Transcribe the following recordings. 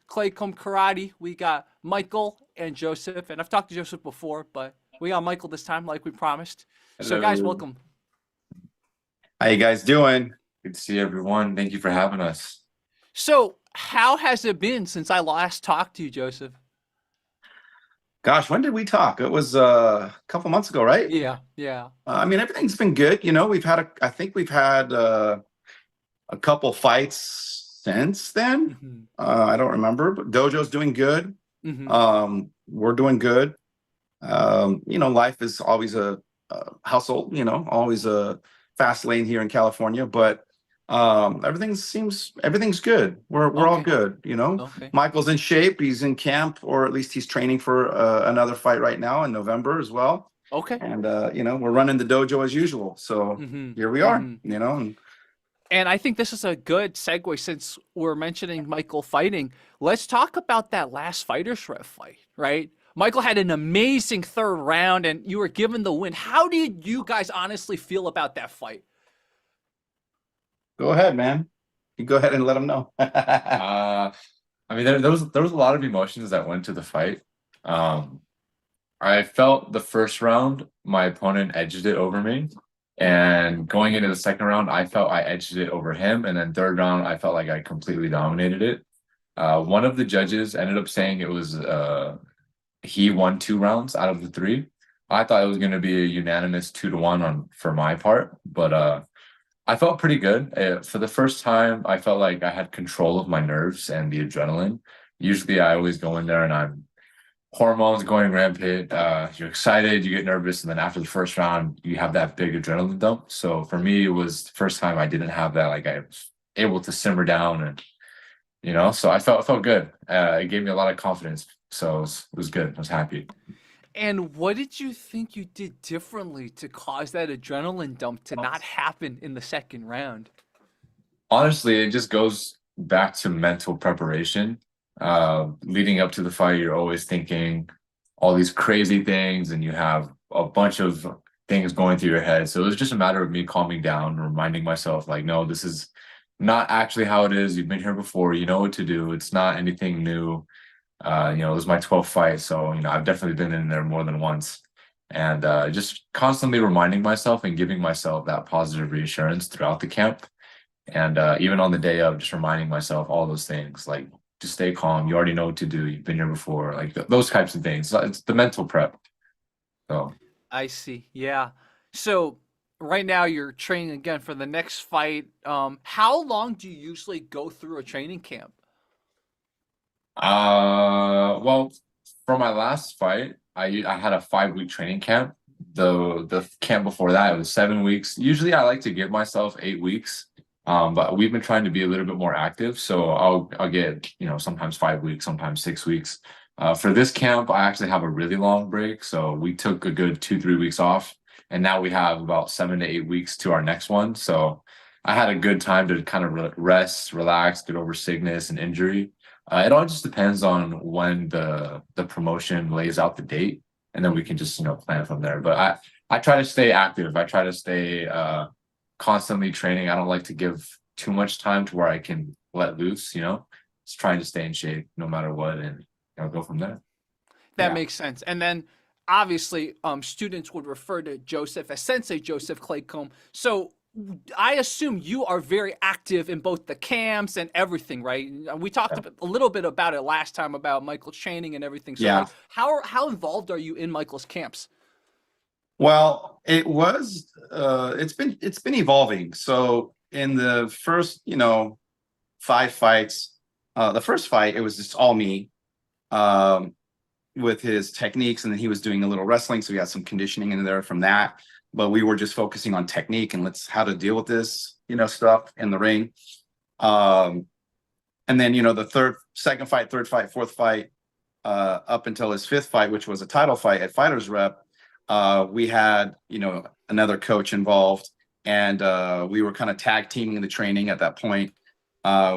Claycomb Karate. We got Michael and Joseph, and I've talked to Joseph before, but we got Michael this time, like we promised. So, guys, Hello. welcome. How you guys doing? Good to see everyone. Thank you for having us. So, how has it been since I last talked to you, Joseph? Gosh, when did we talk? It was a couple months ago, right? Yeah, yeah. I mean, everything's been good. I think we've had a couple fights since then. Hmm. I don't remember, but Dojo's doing good. Hmm. We're doing good. Life is always a hustle. Always a fast lane here in California, but everything's good. We're all Okay, good. okay. Michael's in shape. He's in camp, or at least he's training for another fight right now in November as well. Okay. And we're running the dojo as usual. So Hmm. here we are. Hmm. And And I think this is a good segue since we're mentioning Michael fighting. Let's talk about that last Fighters Ref fight, right? Michael had an amazing third round and you were given the win. How did you guys honestly feel about that fight? go ahead, man. You go ahead and let them know. Uh, I mean, there was a lot of emotions that went to the fight. Um, I felt the first round, my opponent edged it over me. And going into the second round, I felt I edged it over him. And then third round, I felt like I completely dominated it. One of the judges ended up saying it was he won 2 rounds out of the three. I thought it was going to be a unanimous 2-1 on for my part, but I felt pretty good. For the first time, I felt like I had control of my nerves and the adrenaline. Usually, I always go in there and I'm hormones going rampant. You're excited, you get nervous, and then after the first round, you have that big adrenaline dump. So for me, it was the first time I didn't have that. Like I was able to simmer down, and so I felt good. It gave me a lot of confidence. So it was good. I was happy. And what did you think you did differently to cause that adrenaline dump to not happen in the second round? Honestly, it just goes back to mental preparation. Leading up to the fight, you're always thinking all these crazy things, and you have a bunch of things going through your head. So it was just a matter of me calming down, reminding myself, like, no, this is not actually how it is. You've been here before. You know what to do. It's not anything new. It was my 12th fight, so I've definitely been in there more than once. And just constantly reminding myself and giving myself that positive reassurance throughout the camp. And even on the day of, just reminding myself all those things, like just stay calm. You already know what to do. You've been here before, like those types of things. So it's the mental prep. So I see. Yeah. So right now you're training again for the next fight. How long do you usually go through a training camp? well, for my last fight, I had a 5 week training camp. The camp before that, it was 7 weeks. Usually I like to give myself 8 weeks. But we've been trying to be a little bit more active. So I'll get, sometimes 5 weeks, sometimes 6 weeks. For this camp, I actually have a really long break. So we took a good 2, 3 weeks off. And now we have about 7 to 8 weeks to our next one. So I had a good time to kind of rest, relax, get over sickness and injury. It all just depends on when the promotion lays out the date, and then we can just plan from there. But I try to stay active. I try to stay constantly training. I don't like to give too much time to where I can let loose. Just trying to stay in shape no matter what, and go from there. That Yeah. makes sense. And then obviously, students would refer to Joseph as Sensei Joseph Claycomb. So I assume you are very active in both the camps and everything, right? We talked Yeah. a little bit about it last time about Michael's training and everything. So, Yeah. like, how involved are you in Michael's camps? Well, it's been evolving. So in the first, 5 fights, the first fight, it was just all me. Um, with his techniques, and then he was doing a little wrestling, so we got some conditioning in there from that. But we were just focusing on technique and how to deal with this, stuff in the ring. Um, and then the second fight, third fight, fourth fight, up until his fifth fight, which was a title fight at Fighters Rep, we had another coach involved, and we were kind of tag teaming the training at that point.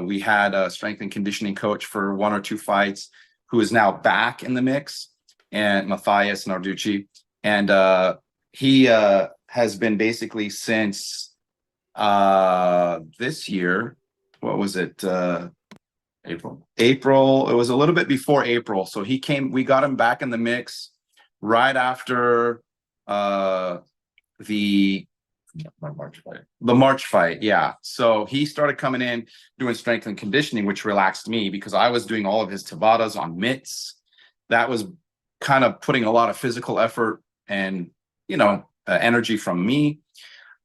We had a strength and conditioning coach for 1 or 2 fights, who is now back in the mix, and Matthias Narducci. And he has been basically since this year. What was it? April. It was a little bit before April. So we got him back in the mix right after the March fight. Yeah. So he started coming in doing strength and conditioning, which relaxed me because I was doing all of his Tabatas on mitts. That was kind of putting a lot of physical effort and, energy from me.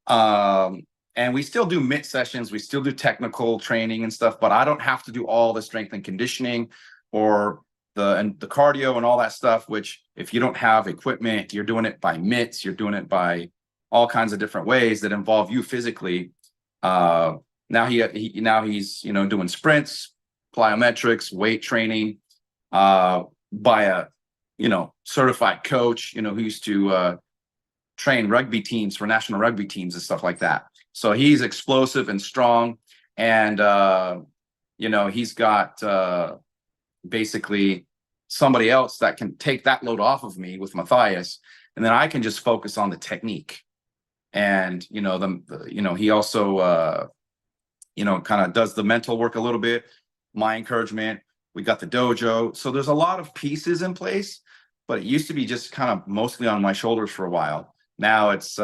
And we still do mitt sessions. We still do technical training and stuff, but I don't have to do all the strength and conditioning or the cardio and all that stuff, which if you don't have equipment, you're doing it by mitts, you're doing it by all kinds of different ways that involve you physically. Now he's doing sprints, plyometrics, weight training, by a certified coach, who used to train rugby teams for national rugby teams and stuff like that. So he's explosive and strong, and he's got basically somebody else that can take that load off of me with Matthias, and then I can just focus on the technique. And he also kind of does the mental work a little bit, my encouragement. We got the dojo, so there's a lot of pieces in place, but it used to be just kind of mostly on my shoulders for a while. Now it's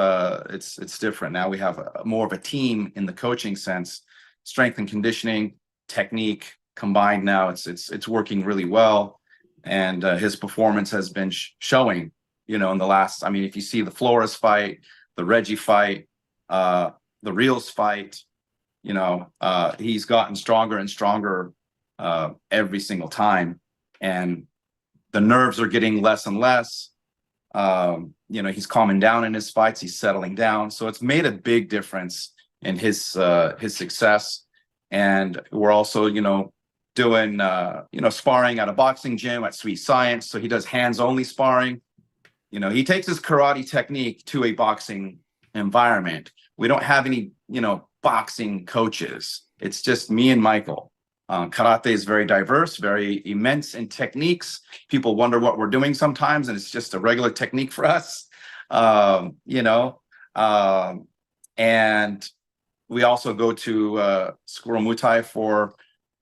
different. Now we have more of a team in the coaching sense, strength and conditioning, technique combined. Now it's working really well, and his performance has been showing. In the last, if you see the Flores fight, the Reggie fight, the Reels fight, he's gotten stronger and stronger every single time, and the nerves are getting less and less. He's calming down in his fights, he's settling down, so it's made a big difference in his success. And we're also doing sparring at a boxing gym at Sweet Science, so he does hands only sparring. He takes his karate technique to a boxing environment. We don't have any boxing coaches. It's just me and Michael. Karate is very diverse, very immense in techniques. People wonder what we're doing sometimes, and it's just a regular technique for us. And we also go to Squirrel Muay Thai for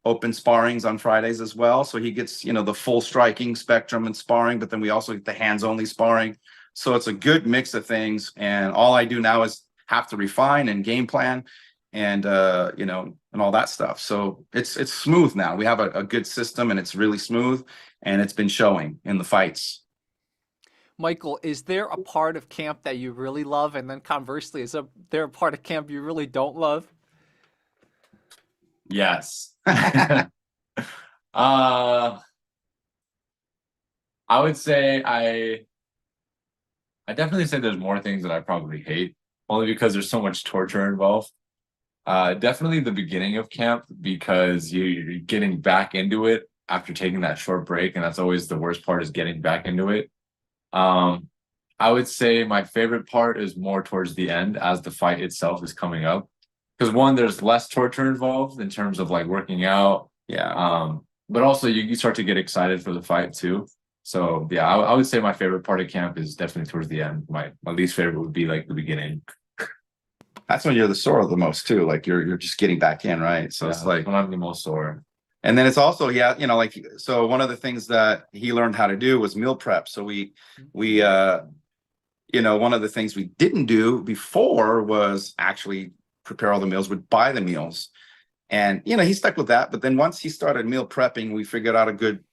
open sparrings on Fridays as well. So he gets, the full striking spectrum and sparring, but then we also get the hands only sparring. So it's a good mix of things. And all I do now is have to refine and game plan and, and all that stuff. So it's smooth now. We have a good system, and it's really smooth, and it's been showing in the fights. Michael, is there a part of camp that you really love? And then conversely, is there a part of camp you really don't love? Yes. I would say I definitely say there's more things that I probably hate, only because there's so much torture involved. Definitely the beginning of camp, because you're getting back into it after taking that short break, and that's always the worst part, is getting back into it. I would say my favorite part is more towards the end, as the fight itself is coming up. Because one, there's less torture involved in terms of like working out. Yeah. But also you start to get excited for the fight too. So yeah, I would say my favorite part of camp is definitely towards the end. My least favorite would be like the beginning. That's when you're the sore the most too. Like you're just getting back in, right? So it's like when I'm the most sore. And then it's also, so one of the things that he learned how to do was meal prep. So we one of the things we didn't do before was actually prepare all the meals. We'd buy the meals, and he stuck with that. But then once he started meal prepping, we figured out a good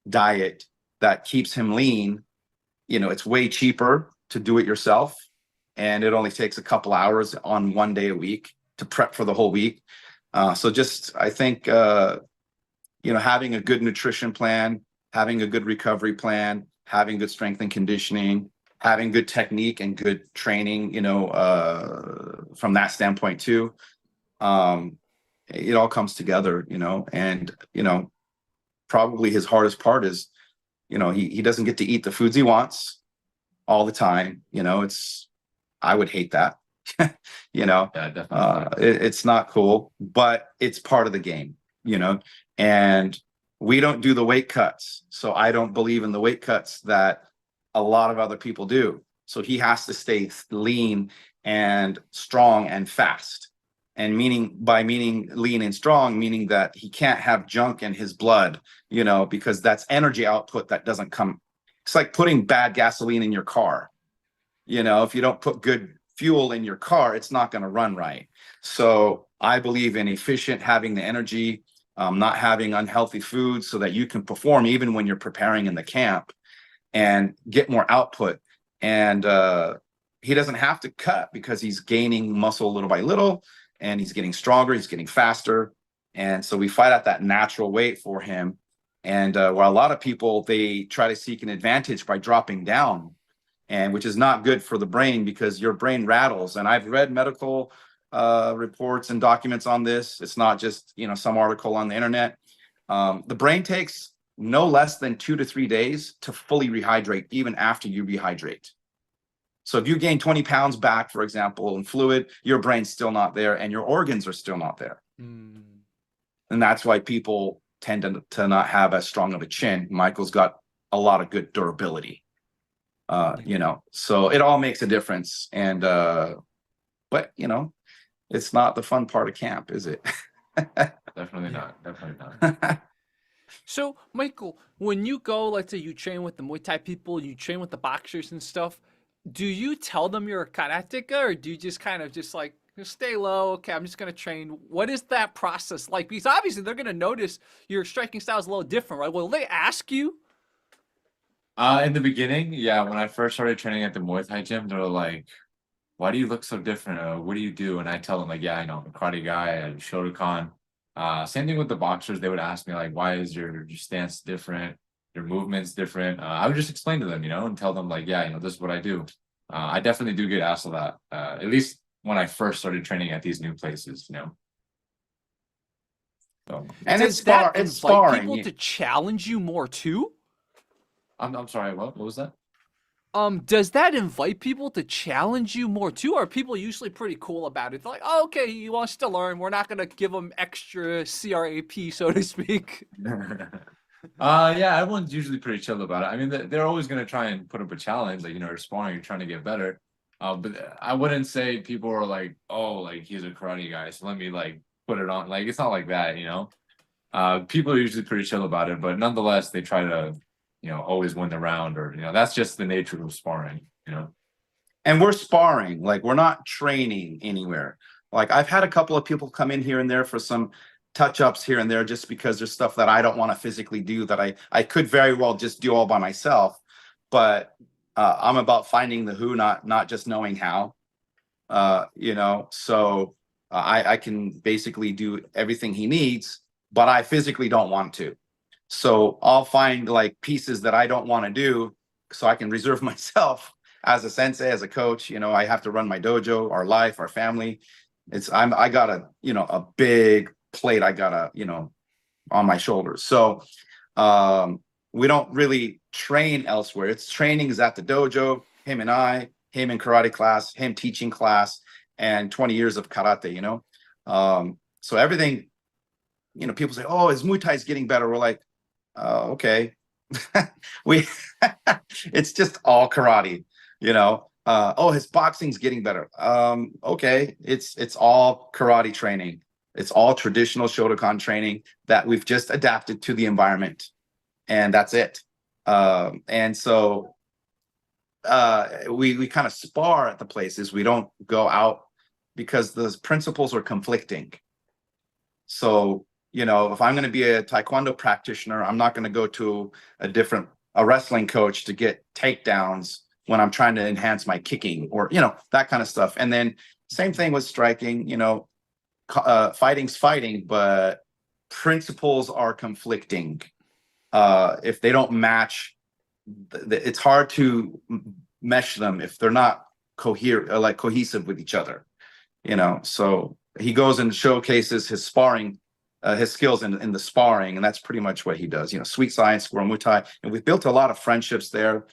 diet that keeps him lean. It's way cheaper to do it yourself, and it only takes a couple hours on one day a week to prep for the whole week. So just, I think, having a good nutrition plan, having a good recovery plan, having good strength and conditioning, having good technique and good training, from that standpoint too. It all comes together, and, probably his hardest part is, he doesn't get to eat the foods he wants all the time. I would hate that. Yeah, definitely. It's not cool, but it's part of the game, and we don't do the weight cuts. So I don't believe in the weight cuts that a lot of other people do. So he has to stay lean and strong and fast. and meaning lean and strong, meaning that he can't have junk in his blood, you know, because that's energy output that doesn't come. It's like putting bad gasoline in your car. You know, if you don't put good fuel in your car, it's not going to run right. So I believe in efficient, having the energy, not having unhealthy foods so that you can perform even when you're preparing in the camp and get more output. And he doesn't have to cut because he's gaining muscle little by little, and he's getting stronger, he's getting faster. And so we fight at that natural weight for him. And while a lot of people, they try to seek an advantage by dropping down, and which is not good for the brain because your brain rattles. And I've read medical reports and documents on this. It's not just, you know, some article on the internet. The brain takes no less than 2 to 3 days to fully rehydrate, even after you rehydrate. So if you gain 20 pounds back, for example, in fluid, your brain's still not there and your organs are still not there. And that's why people tend to not have as strong of a chin. Michael's got a lot of good durability. You know, so it all makes a difference. And but you know, it's not the fun part of camp, is it? Definitely not. Definitely not. So, Michael, when you go, let's say you train with the Muay Thai people, you train with the boxers and stuff, do you tell them you're a karateka, or do you just kind of just like just stay low? Okay, I'm just gonna train. What is that process like? Because obviously they're gonna notice your striking style is a little different, right? Will they ask you? In the beginning, yeah, when I first started training at the Muay Thai gym, they were like, "Why do you look so different? What do you do?" And I tell them like, "Yeah, I know, I'm a karate guy. I do Shotokan." Same thing with the boxers. They would ask me like, "Why is your stance different? Your movements different?" I would just explain to them, you know, and tell them like, "Yeah, you know, this is what I do." I definitely do get asked a lot. At least when I first started training at these new places, you know. So And Does that it's invite people sparring. to challenge you more too? I'm sorry. What was that? Does that invite people to challenge you more too? Or are people usually pretty cool about it? They're like, oh, okay, he wants to learn. We're not gonna give him extra CRAP, so to speak. Yeah, everyone's usually pretty chill about it. I mean, they're always gonna try and put up a challenge, like, you know, you're sparring, you're trying to get better. But I wouldn't say people are like, oh, like he's a karate guy, so let me like put it on. Like it's not like that, you know. People are usually pretty chill about it, but nonetheless, they try to, you know, always win the round, or you know, that's just the nature of sparring, you know. And we're sparring, like we're not training anywhere. Like I've had a couple of people come in here and there for some touch-ups here and there just because there's stuff that I don't want to physically do that I could very well just do all by myself. But I'm about finding the who, not just knowing how. You know, so I can basically do everything he needs, but I physically don't want to. So I'll find like pieces that I don't want to do so I can reserve myself as a sensei, as a coach. You know, I have to run my dojo, our life, our family. I got a, you know, a big plate I gotta, you know, on my shoulders. So we don't really train elsewhere. It's training is at the dojo, him and I, him in karate class, him teaching class, and 20 years of karate, you know. So everything, you know, people say, oh, his Muay Thai is getting better. We're like, okay. we it's just all karate, you know. Oh, his boxing's getting better. Okay, it's all karate training. It's all traditional Shotokan training that we've just adapted to the environment, and that's it. And so we kind of spar at the places. We don't go out because those principles are conflicting. So, you know, if I'm going to be a Taekwondo practitioner, I'm not going to go to a wrestling coach to get takedowns when I'm trying to enhance my kicking or, you know, that kind of stuff. And then same thing with striking, you know, fighting's fighting, but principles are conflicting. If they don't match, it's hard to mesh them if they're not cohesive with each other, you know. So he goes and showcases his sparring, his skills in the sparring, and that's pretty much what he does. You know, Sweet Science, Squirrel Muay Thai, and we've built a lot of friendships there.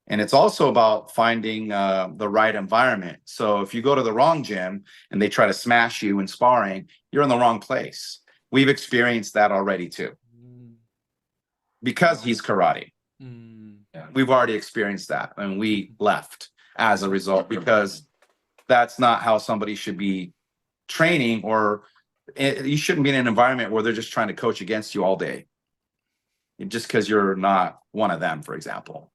And it's also about finding the right environment. So if you go to the wrong gym and they try to smash you in sparring, you're in the wrong place. We've experienced that already too, because he's karate. Yeah. We've already experienced that, and we left as a result because that's not how somebody should be training, or you shouldn't be in an environment where they're just trying to coach against you all day, just because you're not one of them, for example.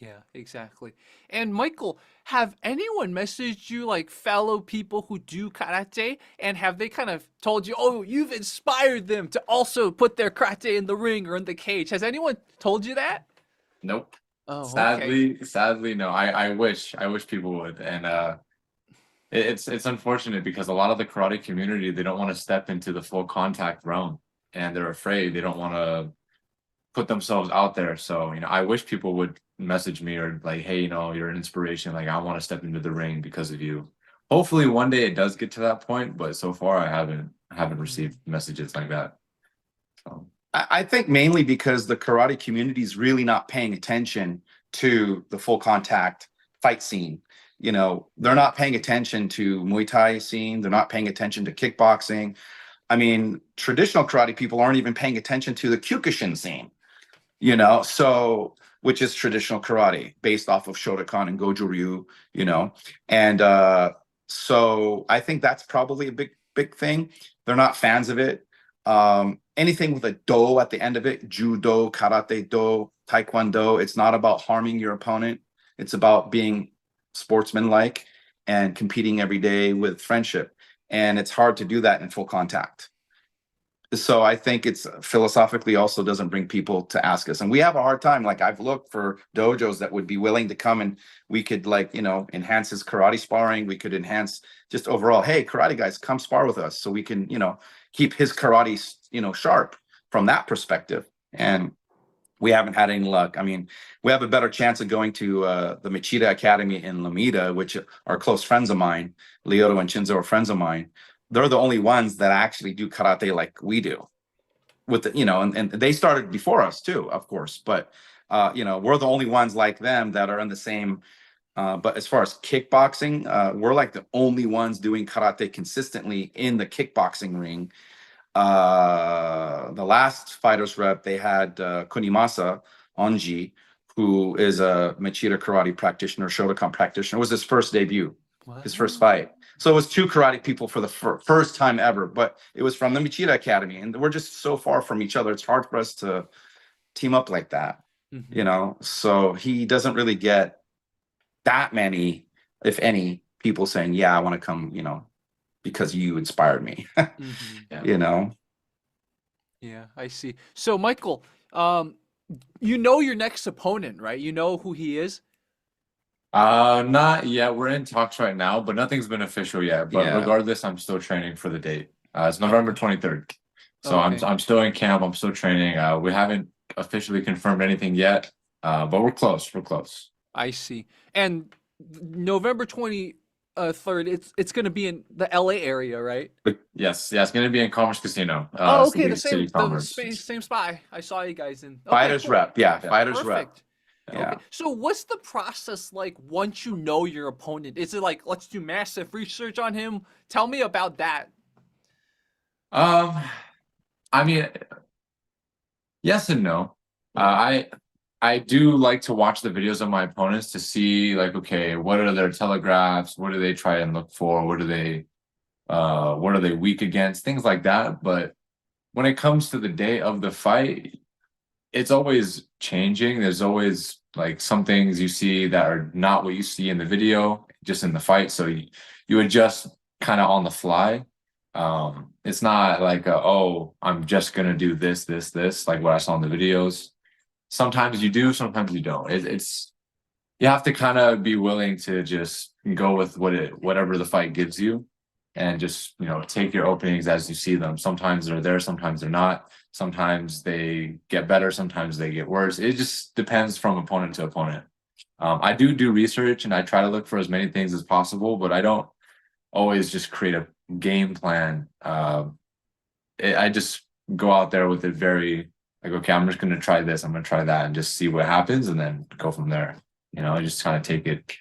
Yeah, exactly. And Michael, have anyone messaged you, like fellow people who do karate, and have they kind of told you, oh, you've inspired them to also put their karate in the ring or in the cage? Has anyone told you that? Nope. Oh, okay. Sadly, no. I wish people would. And it's unfortunate because a lot of the karate community, they don't want to step into the full contact realm, and they're afraid. They don't want to put themselves out there. So, I wish people would message me or like, hey, you're an inspiration. Like, I want to step into the ring because of you. Hopefully one day it does get to that point, but so far I haven't received messages like that. So I think mainly because the karate community is really not paying attention to the full contact fight scene. They're not paying attention to Muay Thai scene. They're not paying attention to kickboxing. I mean, traditional karate people aren't even paying attention to the Kyokushin scene, so, which is traditional karate based off of Shotokan and Goju Ryu, and so I think that's probably a big thing. They're not fans of it. Anything with a do at the end of it, judo, karate do, taekwondo, it's not about harming your opponent. It's about being sportsmanlike and competing every day with friendship. And it's hard to do that in full contact. So I think it's philosophically also doesn't bring people to ask us. And we have a hard time. Like, I've looked for dojos that would be willing to come, and we could enhance his karate sparring. We could enhance just overall, hey, karate guys, come spar with us so we can, keep his karate, sharp from that perspective. And we haven't had any luck. I mean, we have a better chance of going to the Machida Academy in Lameda, which are close friends of mine. Lyoto and Shinzo are friends of mine. They're the only ones that actually do karate like we do. With the, and they started before us too, of course. But we're the only ones like them that are in the same. But as far as kickboxing, we're like the only ones doing karate consistently in the kickboxing ring. The last fighters rep, they had Kunimasa Onji, who is a Machida karate practitioner, Shotokan practitioner. It was his first debut, his first fight. So it was two karate people for the first time ever, but it was from the Machida Academy, and we're just so far from each other. It's hard for us to team up like that, So he doesn't really get that many, if any, people saying, "Yeah, I want to come," because you inspired me. Yeah, I see. So, Michael, your next opponent, right? You know who he is? Not yet. We're in talks right now, but nothing's been official yet. But Yeah. regardless, I'm still training for the date. It's November 23rd. So Okay. I'm still in camp. I'm still training. We haven't officially confirmed anything yet. But we're close. We're close. I see. And November 23rd, it's going to be in the LA area, right? But yes, it's gonna be in Commerce Casino. Oh, okay, City Commerce. same spot. I saw you guys in. Okay, Fighters cool. rep, yeah, Yeah. fighters rep. Perfect. Yeah. Okay. So what's the process like once you know your opponent? Is it like, let's do massive research on him? Tell me about that. I mean, yes and no. I do like to watch the videos of my opponents to see, like, okay, what are their telegraphs? What do they try and look for? What are they weak against? Things like that. But when it comes to the day of the fight, it's always changing. There's always like some things you see that are not what you see in the video, just in the fight. So you adjust kind of on the fly. It's not like, I'm just going to do this, like what I saw in the videos. Sometimes you do, sometimes you don't. It's you have to kind of be willing to just go with whatever the fight gives you, and just take your openings as you see them. Sometimes they're there, sometimes they're not. Sometimes they get better, sometimes they get worse. It just depends from opponent to opponent. I do research, and I try to look for as many things as possible, but I don't always just create a game plan. I just go out there with it very like, okay, I'm just going to try this, I'm going to try that, and just see what happens, and then go from there. Just kind of take it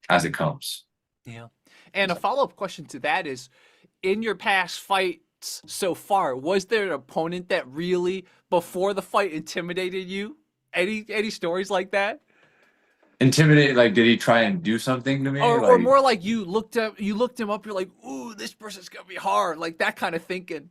as it comes. Yeah. And a follow-up question to that is, in your past fights so far, was there an opponent that really, before the fight, intimidated you? Any stories like that? Intimidate, like, did he try and do something to me? Or Like, more like you looked him up, you're like, ooh, this person's gonna be hard, like that kind of thinking.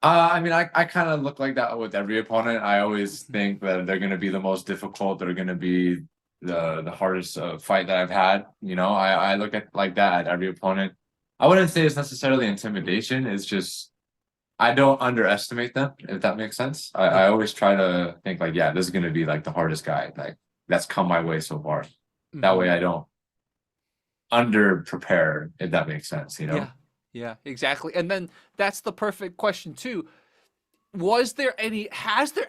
I mean, I kind of look like that with every opponent. I always think that they're going to be the most difficult. They're going to be the hardest fight that I've had. You know, I look at like that at every opponent. I wouldn't say it's necessarily intimidation. It's just I don't underestimate them, if that makes sense. I always try to think like, yeah, this is going to be like the hardest guy. Like that's come my way so far. That way, I don't under prepare, if that makes sense. You know. Yeah, yeah, exactly. And then that's the perfect question too. Has there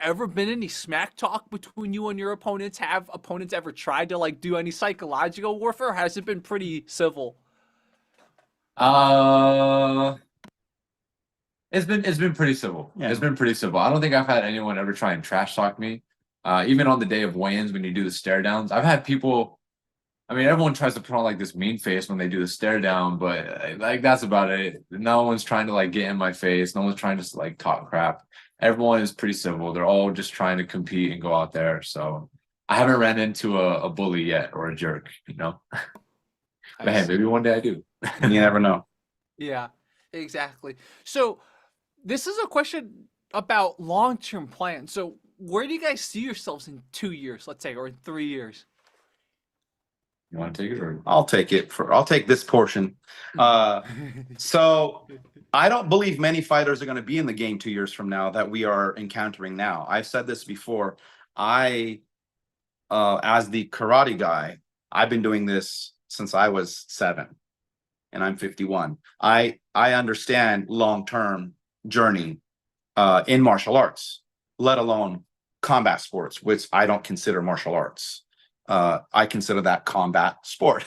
ever been any smack talk between you and your opponents? Have opponents ever tried to like do any psychological warfare? Or has it been pretty civil? Uh, it's been pretty civil. Yeah. It's been pretty civil. I don't think I've had anyone ever try and trash talk me. Even on the day of weigh-ins when you do the stare downs, I've had people. I mean, everyone tries to put on like this mean face when they do the stare down, but like that's about it. No one's trying to like get in my face. No one's trying to like talk crap. Everyone is pretty civil. They're all just trying to compete and go out there. So I haven't ran into a bully yet or a jerk, you know. But hey, maybe one day I do. You never know. Yeah, exactly. So this is a question about long-term plans. So where do you guys see yourselves in 2 years, let's say, or in 3 years? You want to take it or? I'll take this portion. So I don't believe many fighters are going to be in the game 2 years from now that we are encountering now. I've said this before. As the karate guy, I've been doing this since I was 7 and I'm 51. I understand long-term journey in martial arts, let alone combat sports, which I don't consider martial arts. I consider that combat sport,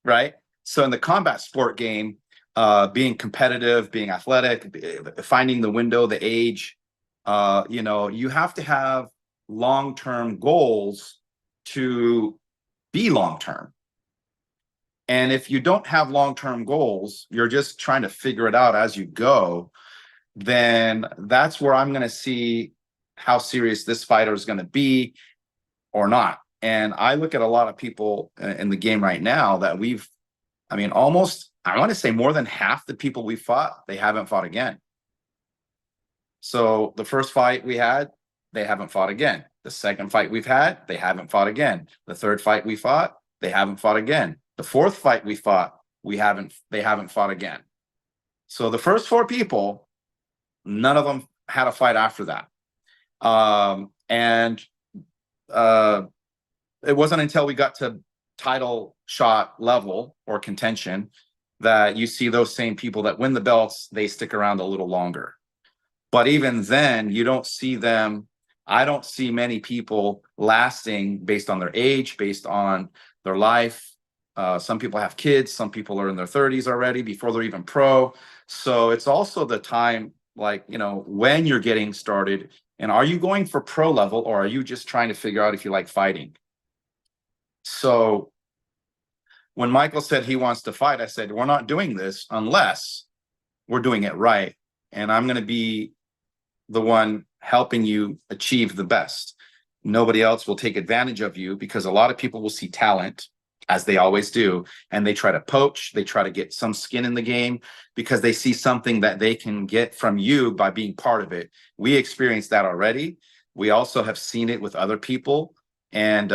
right? So in the combat sport game, being competitive, being athletic, finding the window, the age, you have to have long-term goals to be long-term. And if you don't have long-term goals, you're just trying to figure it out as you go, then that's where I'm going to see how serious this fighter is going to be or not. And I look at a lot of people in the game right now that I want to say more than half the people we fought, they haven't fought again. So the first fight we had, they haven't fought again. The second fight we've had, they haven't fought again. The third fight we fought, they haven't fought again. The fourth fight we fought, they haven't fought again. So the first 4 people, none of them had a fight after that. It wasn't until we got to title shot level or contention that you see those same people that win the belts, they stick around a little longer. But even then, you don't see them. I don't see many people lasting based on their age, based on their life. Some people have kids. Some people are in their 30s already before they're even pro. So it's also the time, like, when you're getting started. And are you going for pro level, or are you just trying to figure out if you like fighting? So when Michael said he wants to fight, I said, we're not doing this unless we're doing it right. And I'm going to be the one helping you achieve the best. Nobody else will take advantage of you, because a lot of people will see talent, as they always do, and they try to poach, they try to get some skin in the game because they see something that they can get from you by being part of it. We experienced that already. We also have seen it with other people. And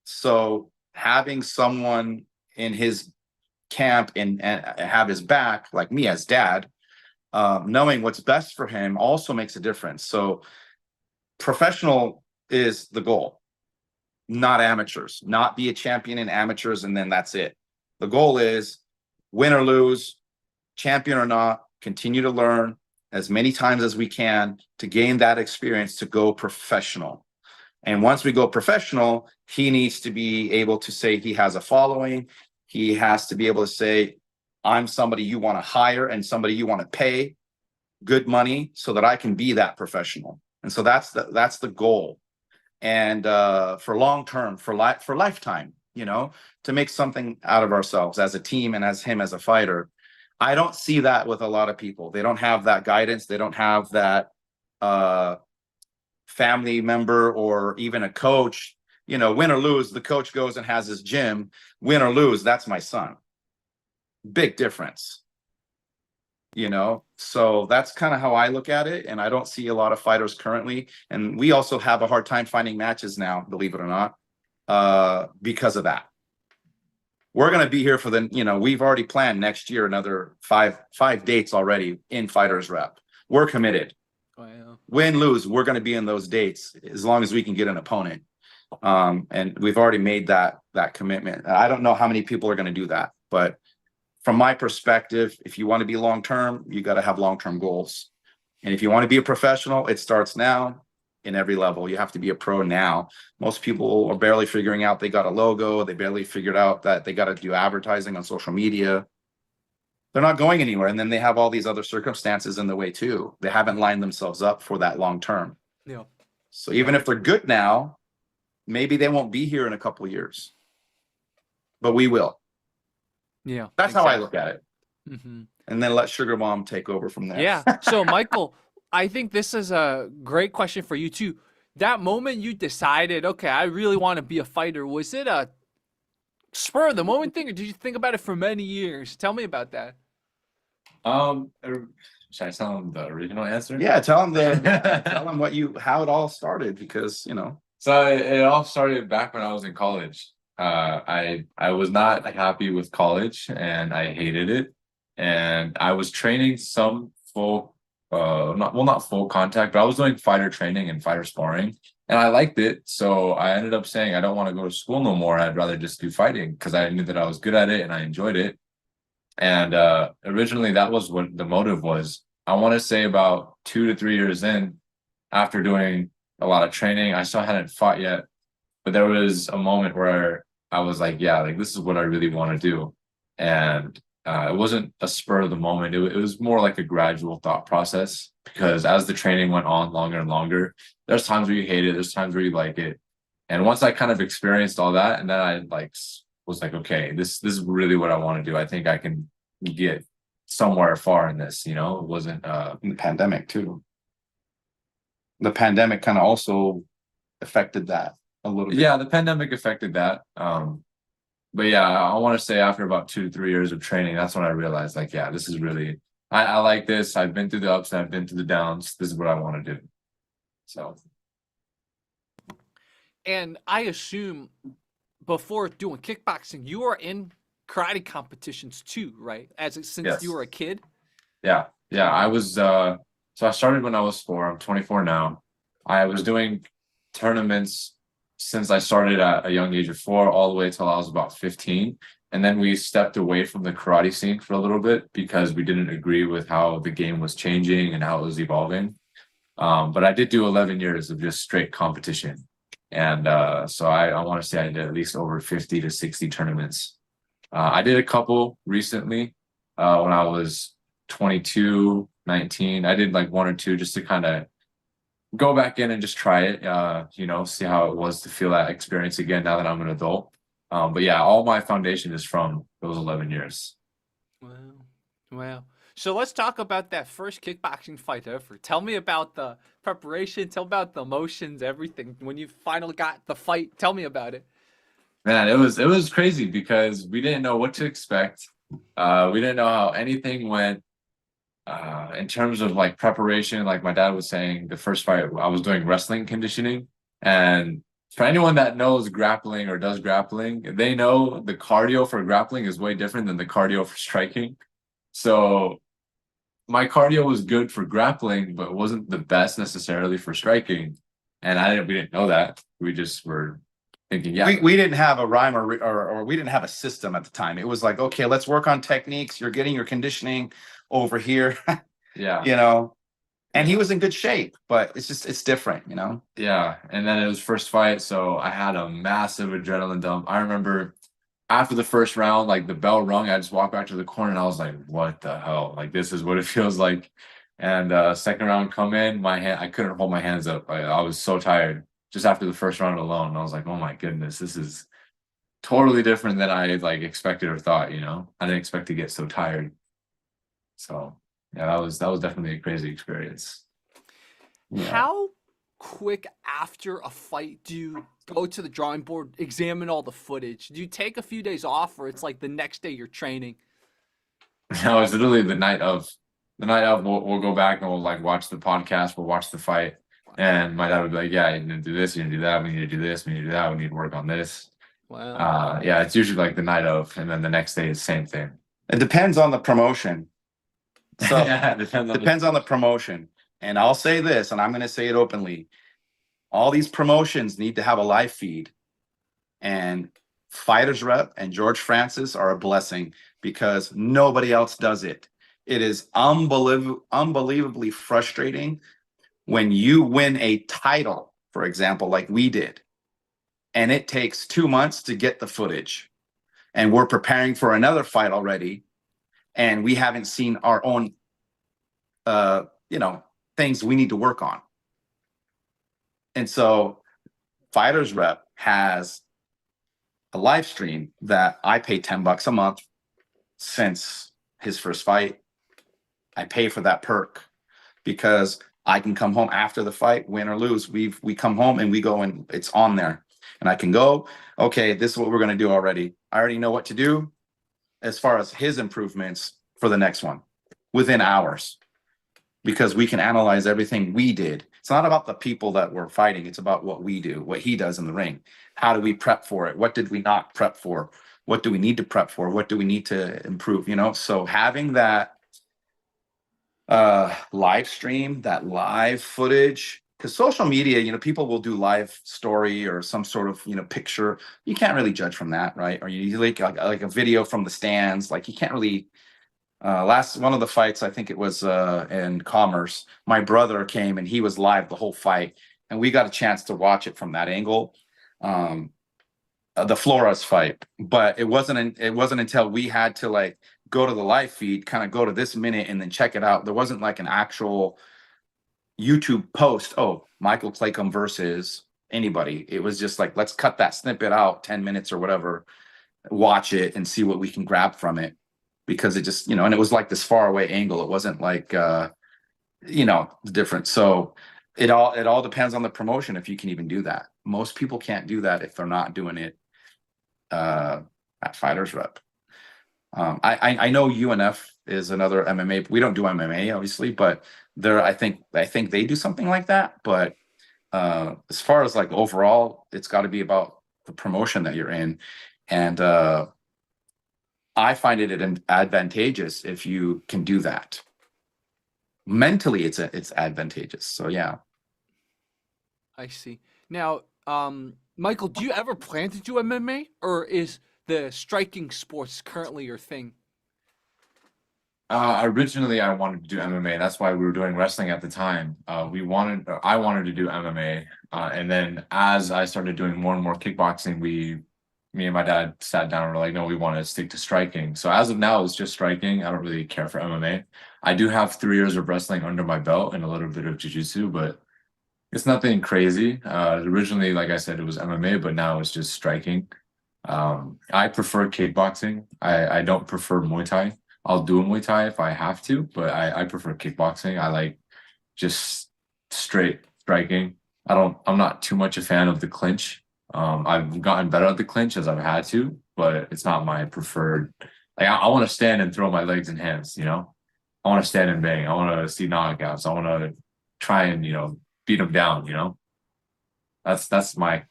so having someone in his camp and have his back, like me as dad, knowing what's best for him also makes a difference. So professional is the goal, not amateurs, not be a champion in amateurs and then that's it. The goal is win or lose, champion or not, continue to learn as many times as we can to gain that experience to go professional. And once we go professional, he needs to be able to say he has a following. He has to be able to say, I'm somebody you want to hire and somebody you want to pay good money so that I can be that professional. And so that's the goal. And for long term, for lifetime, to make something out of ourselves as a team and as him as a fighter. I don't see that with a lot of people. They don't have that guidance. They don't have that family member or even a coach, You know, win or lose, the coach goes and has his gym. Win or lose, that's my son. Big difference. You know, so that's kind of how I look at it. And I don't see a lot of fighters currently. And we also have a hard time finding matches now, believe it or not, because of that. We're going to be here for the, you know, we've already planned next year another five dates already in Fighters Rep. We're committed. Wow. Win, lose, we're going to be in those dates as long as we can get an opponent. And we've already made that commitment. I don't know how many people are going to do that, but from my perspective, if you want to be long-term, you got to have long-term goals. And if you want to be a professional, it starts now in every level. You have to be a pro now. Most people are barely figuring out they got a logo. They barely figured out that they got to do advertising on social media. They're not going anywhere. And then they have all these other circumstances in the way too. They haven't lined themselves up for that long-term. Yeah. So even if they're good now, maybe they won't be here in a couple of years, but we will. Yeah. That's how I look at it. Mm-hmm. And then let Sugar Mom take over from there. Yeah. So, Michael, I think this is a great question for you too. That moment you decided, okay, I really want to be a fighter, was it a spur of the moment thing, or did you think about it for many years? Tell me about that. Should I tell him the original answer? Yeah, tell them tell them how it all started, because you know. So it all started back when I was in college. I was not happy with college and I hated it. And I was training some full, not full contact, but I was doing fighter training and fighter sparring, and I liked it. So I ended up saying I don't want to go to school no more. I'd rather just do fighting because I knew that I was good at it and I enjoyed it. And originally that was what the motive was. I want to say about 2 to 3 years in, after doing a lot of training, I still hadn't fought yet, but there was a moment where I was like, yeah, like this is what I really want to do. And it wasn't a spur of the moment. It was more like a gradual thought process, because as the training went on longer and longer, there's times where you hate it, there's times where you like it. And once I kind of experienced all that, and then I was like, okay, this is really what I want to do. I think I can get somewhere far in this, you know. It wasn't In the pandemic too. The pandemic kind of also affected that a little bit. Yeah, the pandemic affected that. But yeah, I want to say after about 2 to 3 years of training, that's when I realized, like, yeah, this is really, I like this. I've been through the ups and I've been through the downs. This is what I want to do. So. And I assume before doing kickboxing, you were in karate competitions too, right? Since Yes. you were a kid? Yeah. I was, so I started when I was 4. I'm 24 now. I was doing tournaments since I started at a young age of 4 all the way till I was about 15. And then we stepped away from the karate scene for a little bit because we didn't agree with how the game was changing and how it was evolving. But I did do 11 years of just straight competition. And so I want to say I did at least over 50 to 60 tournaments. I did a couple recently when I was 22, 19. I did like 1 or 2 just to kind of go back in and just try it, you know, see how it was to feel that experience again now that I'm an adult. But yeah, all my foundation is from those 11 years. Wow. So let's talk about that first kickboxing fight ever. Tell me about the preparation. Tell me about the emotions, everything. When you finally got the fight, tell me about it. Man, it was crazy because we didn't know what to expect. We didn't know how anything went. In terms of like preparation, like my dad was saying, the first fight I was doing wrestling conditioning, and for anyone that knows grappling or does grappling, they know the cardio for grappling is way different than the cardio for striking. So my cardio was good for grappling, but it wasn't the best necessarily for striking. And we didn't know that. We just were thinking, yeah. We didn't have a rhyme or we didn't have a system at the time. It was like, okay, let's work on techniques. You're getting your conditioning over here. Yeah. You know, and he was in good shape, but it's different, you know? Yeah. And then it was first fight. So I had a massive adrenaline dump. I remember after the first round, like the bell rung, I just walked back to the corner and I was like, what the hell? Like, this is what it feels like. And second round come in, I couldn't hold my hands up. I was so tired just after the first round alone. I was like, oh my goodness, this is totally different than I like expected or thought, you know? I didn't expect to get so tired. So yeah, that was definitely a crazy experience. Yeah. How quick after a fight do you go to the drawing board, examine all the footage? Do you take a few days off, or it's like the next day you're training? No, it's literally the night of we'll go back and we'll like watch the podcast, we'll watch the fight. And my dad would be like, yeah, you need to do this, you need to do that, we need to do this, we need to do that, we need to work on this. Wow. Yeah, it's usually like the night of, and then the next day is the same thing. It depends on the promotion. So Yeah, it depends on the promotion. And I'll say this, and I'm going to say it openly. All these promotions need to have a live feed. And Fighters Rep and George Francis are a blessing because nobody else does it. It is unbelievably frustrating when you win a title, for example, like we did, and it takes 2 months to get the footage. And we're preparing for another fight already, and we haven't seen our own things we need to work on. And so Fighters Rep has a live stream that I pay $10 a month since his first fight. I pay for that perk because I can come home after the fight, win or lose. We come home and we go, and it's on there, and I can go, okay, this is what we're going to do already. I already know what to do as far as his improvements for the next one within hours, because we can analyze everything we did. It's not about the people that we're fighting. It's about what we do, what he does in the ring. How do we prep for it? What did we not prep for? What do we need to prep for? What do we need to improve? So having that live stream, that live footage, because social media, people will do live story or some sort of, picture. You can't really judge from that, right? Or you like a video from the stands. Like you can't really. Last one of the fights, I think it was in Commerce, my brother came and he was live the whole fight, and we got a chance to watch it from that angle, the Flores fight. But it wasn't until we had to like go to the live feed, kind of go to this minute and then check it out. There wasn't like an actual YouTube post, oh, Michael Claycomb versus anybody. It was just like, let's cut that snippet out, 10 minutes or whatever, watch it and see what we can grab from it. Because it just, and it was like this far away angle. It wasn't like, different. So it all depends on the promotion if you can even do that. Most people can't do that if they're not doing it at Fighters Rep. I know UNF is another MMA. We don't do MMA obviously, but I think they do something like that. But as far as like overall, it's got to be about the promotion that you're in, and I find it advantageous if you can do that. Mentally, it's advantageous. So yeah. I see. Now, Michael, do you ever plan to do MMA, or is the striking sports currently your thing? Originally, I wanted to do MMA. That's why we were doing wrestling at the time. I wanted to do MMA, and then as I started doing more and more kickboxing, me and my dad sat down and were like, no, we want to stick to striking. So as of now, it's just striking. I don't really care for MMA. I do have 3 years of wrestling under my belt and a little bit of jiu-jitsu, but it's nothing crazy. Originally, like I said, it was MMA, but now it's just striking. I prefer kickboxing. I don't prefer Muay Thai. I'll do a Muay Thai if I have to, but I prefer kickboxing. I like just straight striking. I'm not too much a fan of the clinch. I've gotten better at the clinch as I've had to, but it's not my preferred. Like I want to stand and throw my legs and hands, I want to stand and bang. I want to see knockouts. I want to try and, beat them down, That's my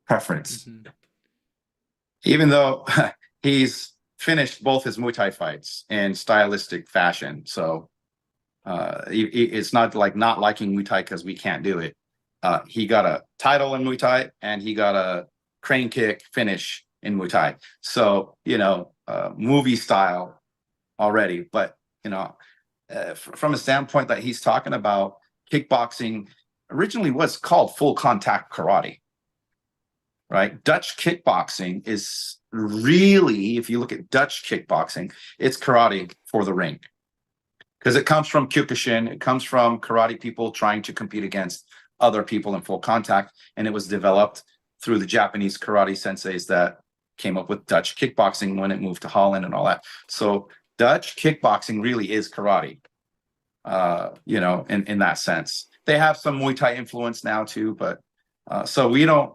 preference. Mm-hmm. Even though he's finished both his Muay Thai fights in stylistic fashion. So it's not like not liking Muay Thai because we can't do it. He got a title in Muay Thai and he got a crane kick finish in Muay Thai. So, movie style already. But, from a standpoint that he's talking about, kickboxing originally was called full contact karate, right? Dutch kickboxing is really, if you look at Dutch kickboxing, it's karate for the ring. Because it comes from Kyokushin, it comes from karate people trying to compete against other people in full contact, and it was developed through the Japanese karate senseis that came up with Dutch kickboxing when it moved to Holland and all that. So Dutch kickboxing really is karate, in that sense. They have some Muay Thai influence now too, but so we don't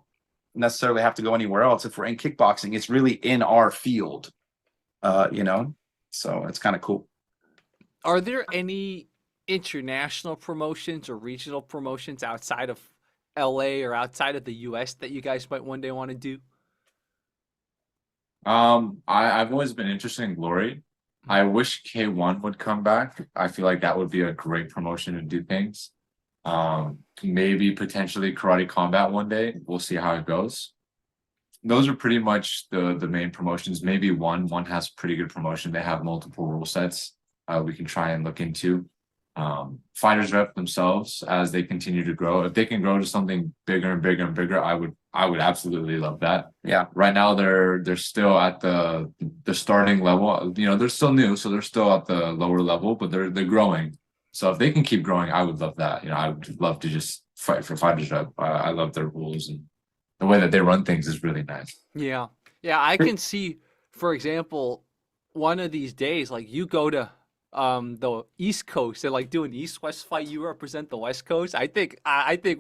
necessarily have to go anywhere else. If we're in kickboxing, it's really in our field, you know, so it's kind of cool. Are there any international promotions or regional promotions outside of LA or outside of the US that you guys might one day want to do? I've always been interested in Glory. I wish K1 would come back. I feel like that would be a great promotion to do things. Maybe potentially Karate Combat one day. We'll see how it goes. Those are pretty much the main promotions. Maybe one has pretty good promotion. They have multiple rule sets. We can try and look into. Fighters rep themselves as they continue to grow. If they can grow to something bigger and bigger and bigger, I would absolutely love that. Yeah. Right now they're still at the starting level. You know, they're still new, so they're still at the lower level, but they're growing. So if they can keep growing, I would love that. You know, I would love to just fight for fighters rep. I love their rules, and the way that they run things is really nice. Yeah. Yeah, I can see, for example, one of these days, like you go to the East Coast and like do an East-West fight, you represent the West Coast. I think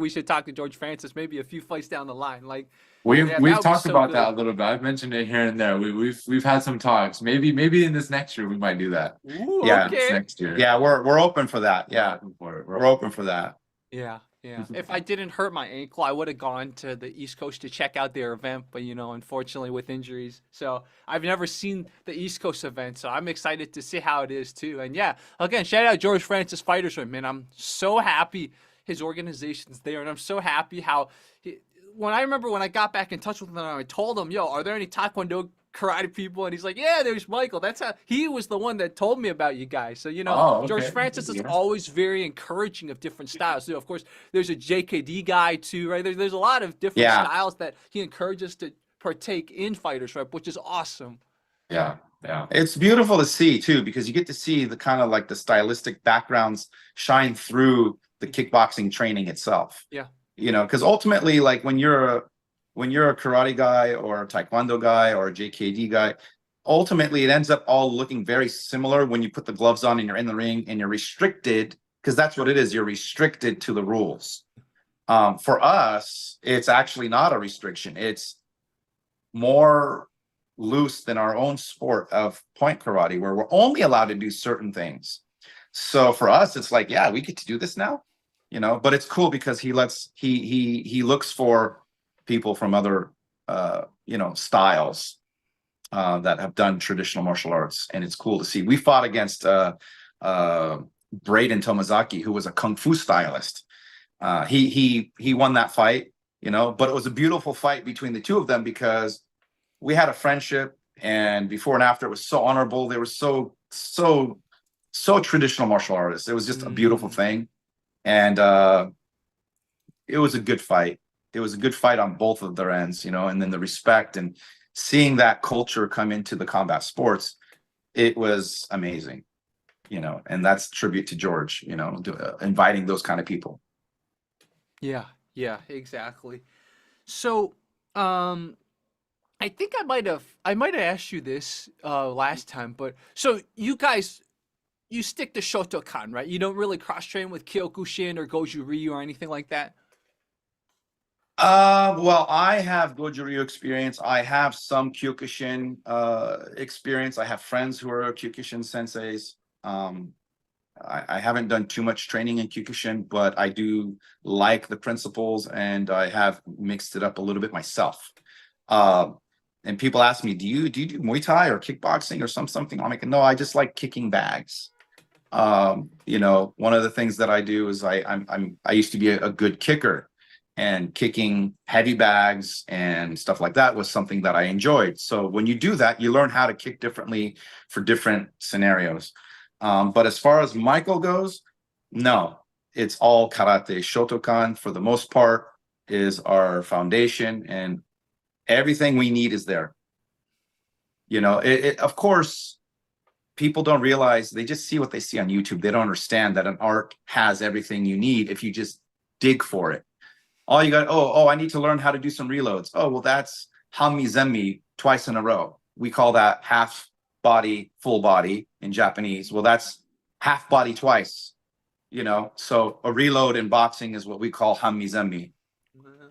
we should talk to George Francis maybe a few fights down the line. Like We've that would be talked so about good. that a little bit. I've mentioned it here and there. We've had some talks. Maybe in this next year we might do that. Ooh, Yeah, This okay. next year. Yeah, we're open for that. Yeah, Open for it. we're open for that. Yeah, yeah. If I didn't hurt my ankle, I would have gone to the East Coast to check out their event, but you know, unfortunately with injuries. So I've never seen the East Coast event, so I'm excited to see how it is too. And yeah, again, shout out George Francis Fighters Room, man. I'm so happy his organization's there, and I'm so happy how when I got back in touch with him, I told him, "Yo, are there any Taekwondo karate people?" And he's like, "Yeah, there's Michael." That's how he was the one that told me about you guys. So you know, Oh, okay. George Francis is Yeah. always very encouraging of different styles. So of course, there's a JKD guy too, right? There's a lot of different Yeah. styles that he encourages to partake in fighters rep, which is awesome. Yeah. Yeah. It's beautiful to see too, because you get to see the kind of like the stylistic backgrounds shine through the kickboxing training itself. Yeah. You know, because ultimately, like when you're a karate guy or a taekwondo guy or a JKD guy, ultimately it ends up all looking very similar when you put the gloves on and you're in the ring and you're restricted, because that's what it is. You're restricted to the rules. For us, it's actually not a restriction. It's more loose than our own sport of point karate, where we're only allowed to do certain things. So for us, it's like, yeah, we get to do this now, you know. But it's cool because he looks for people from other you know, styles that have done traditional martial arts, and it's cool to see. We fought against Braden Tomazaki, who was a kung fu stylist. He won that fight, you know, but it was a beautiful fight between the two of them because we had a friendship, and before and after it was so honorable. They were so traditional martial artists. It was just a beautiful thing, and it was a good fight. It was a good fight on both of their ends, you know, and then the respect and seeing that culture come into the combat sports, it was amazing, you know, and that's tribute to George, you know, inviting those kind of people. Yeah, yeah, exactly. So, I think I might have asked you this last time, but so you guys, you stick to Shotokan, right? You don't really cross train with Kyokushin or Goju Ryu or anything like that. Well, I have Goju Ryu experience. I have some Kyokushin experience. I have friends who are Kyokushin senseis. I haven't done too much training in Kyokushin, but I do like the principles, and I have mixed it up a little bit myself. And people ask me, do you do Muay Thai or kickboxing or something? I'm like, no, I just like kicking bags. You know, one of the things that I do is I used to be a good kicker, and kicking heavy bags and stuff like that was something that I enjoyed. So when you do that, you learn how to kick differently for different scenarios. But as far as Michael goes, no, it's all karate. Shotokan, for the most part, is our foundation, and everything we need is there. You know, of course, people don't realize, they just see what they see on YouTube. They don't understand that an art has everything you need if you just dig for it. All you got, I need to learn how to do some reloads. Oh, well, that's Hanmi Zenmi twice in a row. We call that half body, full body in Japanese. Well, that's half body twice. you know. So a reload in boxing is what we call hamizami,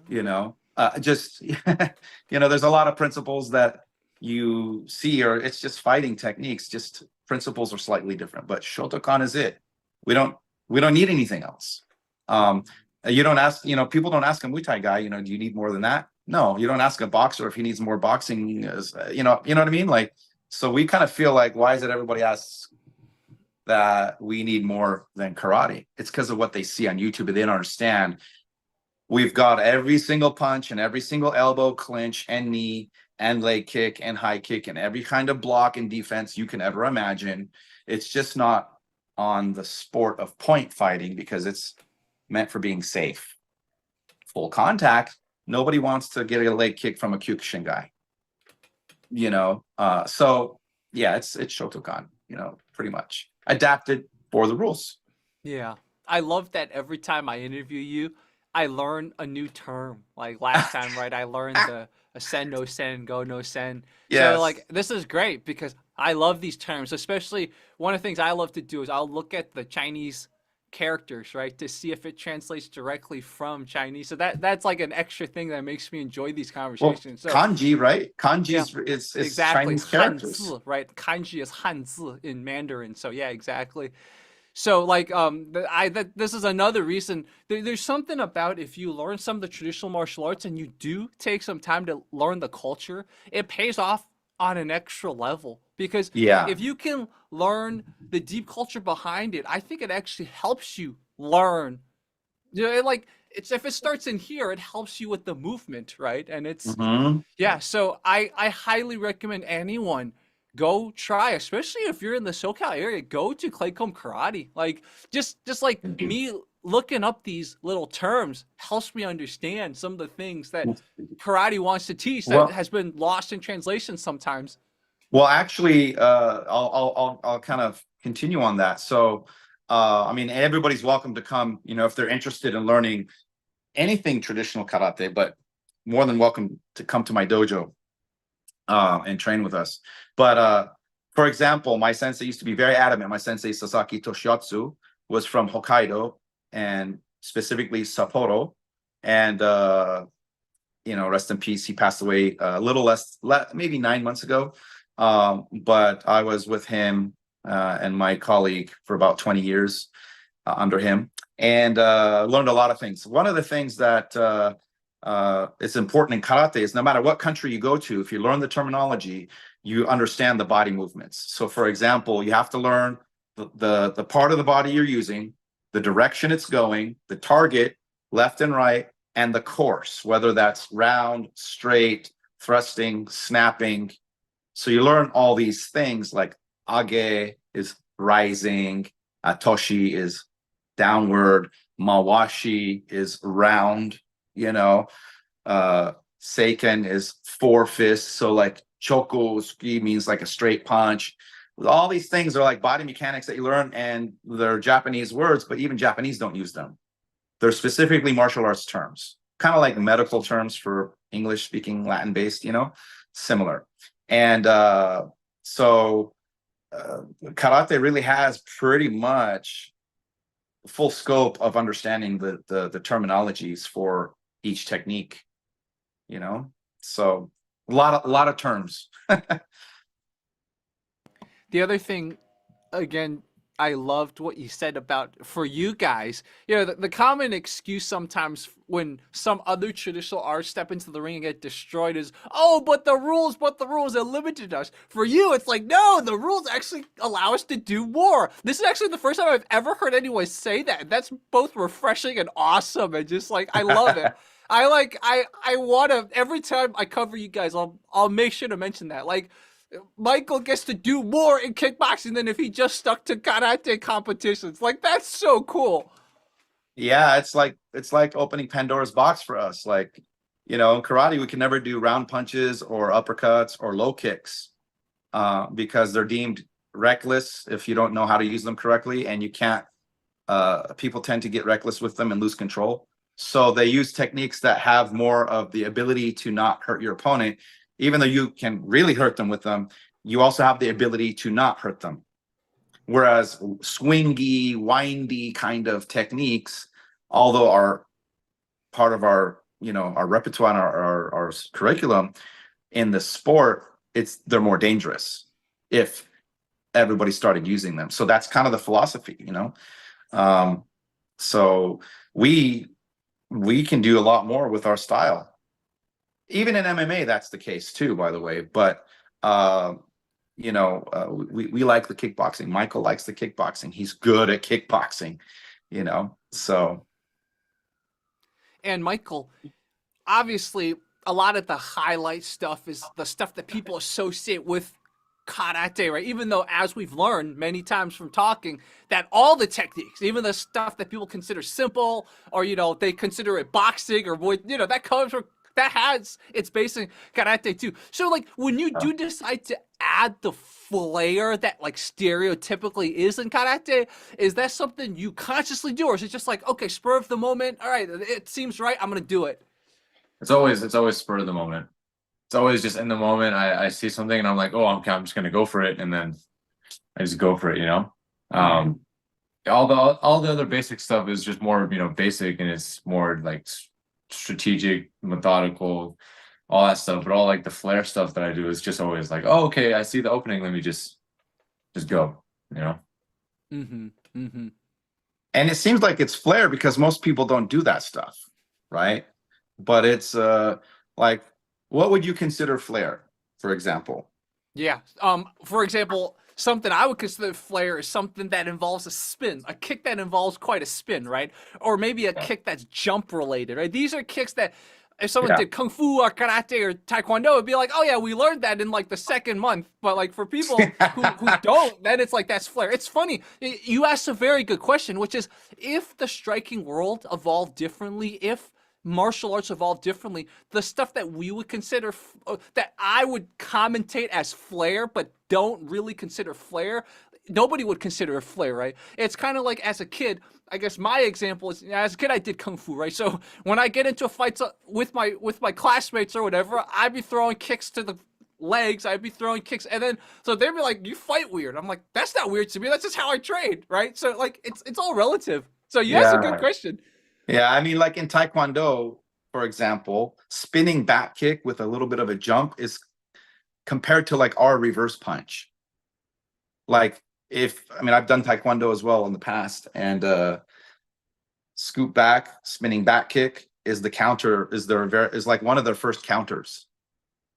you know. Just you know, there's a lot of principles that you see, or it's just fighting techniques, just principles are slightly different, but Shotokan is it. We don't need anything else. You don't ask, you know, people don't ask a Muay Thai guy, you know, do you need more than that? No, you don't ask a boxer if he needs more boxing, you know what I mean? Like, so we kind of feel like, why is it everybody asks that we need more than karate? It's because of what they see on YouTube, and they don't understand. We've got every single punch and every single elbow, clinch, and knee, and leg kick, and high kick, and every kind of block and defense you can ever imagine. It's just not on the sport of point fighting because it's meant for being safe. Full contact, nobody wants to get a leg kick from a Kyokushin guy. You know, so yeah, it's Shotokan, you know, pretty much adapted for the rules. Yeah. I love that every time I interview you, I learn a new term. Like last time, right? I learned the sen no sen, go no sen. Yes. So like this is great because I love these terms, especially one of the things I love to do is I'll look at the Chinese characters, right, to see if it translates directly from Chinese. So that's like an extra thing that makes me enjoy these Well, conversations. So kanji, right? Kanji yeah, is exactly. Chinese characters. Hanzi, right? Kanji is Hanzi in Mandarin. So yeah, exactly. So like this is another reason there's something about if you learn some of the traditional martial arts and you do take some time to learn the culture, it pays off on an extra level because Yeah. if you can learn the deep culture behind it, I think it actually helps you learn. You know, it's if it starts in here, it helps you with the movement, right? And it's Mhm. yeah, so I highly recommend anyone go try, especially if you're in the SoCal area, go to Claycomb Karate. Like just like me looking up these little terms helps me understand some of the things that karate wants to teach that Well, has been lost in translation sometimes. actually, I'll kind of continue on that. So, I mean, everybody's welcome to come, you know, if they're interested in learning anything traditional karate, but more than welcome to come to my dojo and train with us. But for example, my sensei used to be very adamant. My sensei Sasaki Toshiatsu was from Hokkaido and specifically Sapporo, and you know, rest in peace. He passed away a little less, maybe 9 months ago. But I was with him and my colleague for about 20 years under him, and learned a lot of things. One of the things that is important in karate is no matter what country you go to, if you learn the terminology, you understand the body movements. So for example, you have to learn the part of the body you're using, the direction it's going, the target, left and right, and the course, whether that's round, straight, thrusting, snapping. So you learn all these things like age is rising, toshi is downward, mawashi is round, you know, seiken is four fists. So like chokosuki means like a straight punch. All these things are like body mechanics that you learn, and they're Japanese words, but even Japanese don't use them. They're specifically martial arts terms, kind of like medical terms for English speaking Latin based, you know, similar. And so karate really has pretty much full scope of understanding the terminologies for each technique, you know. So a lot of terms. The other thing, again, I loved what you said about for you guys. You know, the common excuse sometimes when some other traditional artists step into the ring and get destroyed is, oh, but the rules, it limited us. For you, it's like, no, the rules actually allow us to do more. This is actually the first time I've ever heard anyone say that. That's both refreshing and awesome, and just like I love it. I want to every time I cover you guys, I'll make sure to mention that. Like Michael gets to do more in kickboxing than if he just stuck to karate competitions. Like that's so cool. Yeah, it's like opening Pandora's box for us. Like, you know, in karate, we can never do round punches or uppercuts or low kicks because they're deemed reckless if you don't know how to use them correctly, and you can't. People tend to get reckless with them and lose control. So they use techniques that have more of the ability to not hurt your opponent. Even though you can really hurt them with them, you also have the ability to not hurt them. Whereas swingy, windy kind of techniques, although are part of our, our repertoire and our curriculum in the sport, they're more dangerous if everybody started using them. So that's kind of the philosophy, so we can do a lot more with our style. Even in MMA, that's the case too, by the way. But we like the kickboxing. Michael likes the kickboxing. He's good at kickboxing, so. And Michael, obviously, a lot of the highlight stuff is the stuff that people associate with karate, right? Even though, as we've learned many times from talking, that all the techniques, even the stuff that people consider simple, or they consider it boxing, or that comes from, that has its base in karate too. So, like, when you do decide to add the flair that like stereotypically is in karate, is that something you consciously do, or is it just like, okay, spur of the moment, all right, it seems right, I'm gonna do it? It's always spur of the moment. It's always just in the moment. I see something and I'm like, oh, I'm just gonna go for it, and then I just go for it. All the other basic stuff is just more basic, and it's more like strategic, methodical, all that stuff. But all like the flair stuff that I do is just always like, oh, okay, I see the opening, let me just go. Mm-hmm. Mm-hmm. And it seems like it's flair because most people don't do that stuff, right? But it's like, what would you consider flair, for example? Yeah. For example, something I would consider flair is something that involves a spin, a kick that involves quite a spin, right? Or maybe a kick that's jump related, right? These are kicks that if someone did kung fu or karate or taekwondo, it'd be like, oh yeah, we learned that in like the second month. But like for people who don't, then it's like, that's flair. It's funny. You asked a very good question, which is, if the striking world evolved differently, if martial arts evolved differently, the stuff that we would consider that I would commentate as flair but don't really consider flair, nobody would consider it flair, right? It's kind of like, as a kid, I guess my example is, as a kid I did kung fu, right? So when I get into a fight with my classmates or whatever, I'd be throwing kicks to the legs, I'd be throwing kicks, and then so they'd be like, you fight weird. I'm like, that's not weird to me, that's just how I trained, right? So like, it's all relative. So you asked a good question. Yeah, I mean, like in Taekwondo, for example, spinning back kick with a little bit of a jump is compared to like our reverse punch. Like, I've done Taekwondo as well in the past, and scoop back, spinning back kick is the counter, is like one of their first counters.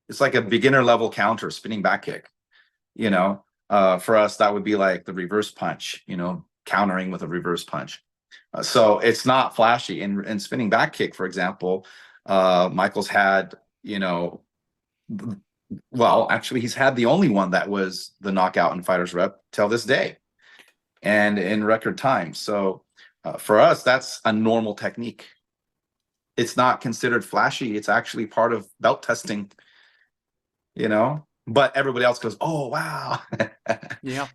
It's like a beginner level counter, spinning back kick. For us, that would be like the reverse punch, countering with a reverse punch. So it's not flashy. In spinning back kick, for example, Michael's had, well, actually, he's had the only one that was the knockout in Fighters Rep till this day, and in record time. So for us, that's a normal technique. It's not considered flashy. It's actually part of belt testing, but everybody else goes, oh, wow. Yeah.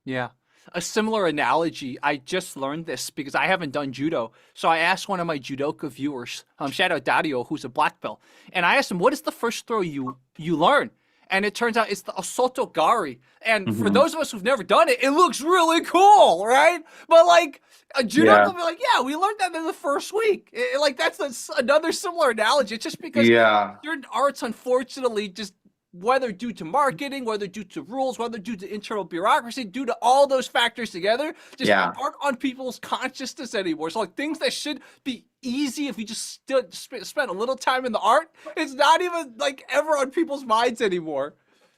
Yeah. A similar analogy, I just learned this because I haven't done judo. So I asked one of my judoka viewers, shout out Dario, who's a black belt, and I asked him, what is the first throw you learn? And it turns out it's the Osoto Gari. And for those of us who've never done it, it looks really cool, right? But like, a judoka will be like, yeah, we learned that in the first week. That's another similar analogy. It's just because certain arts, unfortunately, just, whether due to marketing, whether due to rules, whether due to internal bureaucracy, due to all those factors together, just aren't on people's consciousness anymore. So like, things that should be easy if you just spend a little time in the art, it's not even like ever on people's minds anymore.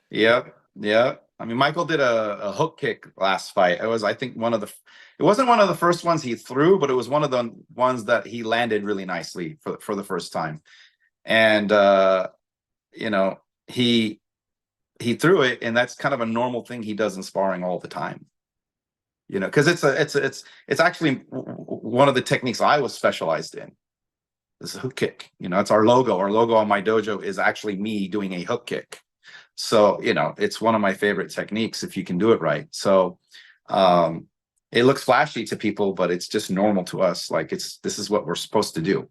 Yep. I mean, Michael did a hook kick last fight. It was, I think, it wasn't one of the first ones he threw, but it was one of the ones that he landed really nicely for the first time. And he threw it, and that's kind of a normal thing he does in sparring all the time, because it's actually one of the techniques I was specialized in. This hook kick, it's our logo on my dojo is actually me doing a hook kick. So it's one of my favorite techniques if you can do it right. So it looks flashy to people, but it's just normal to us. Like, this is what we're supposed to do.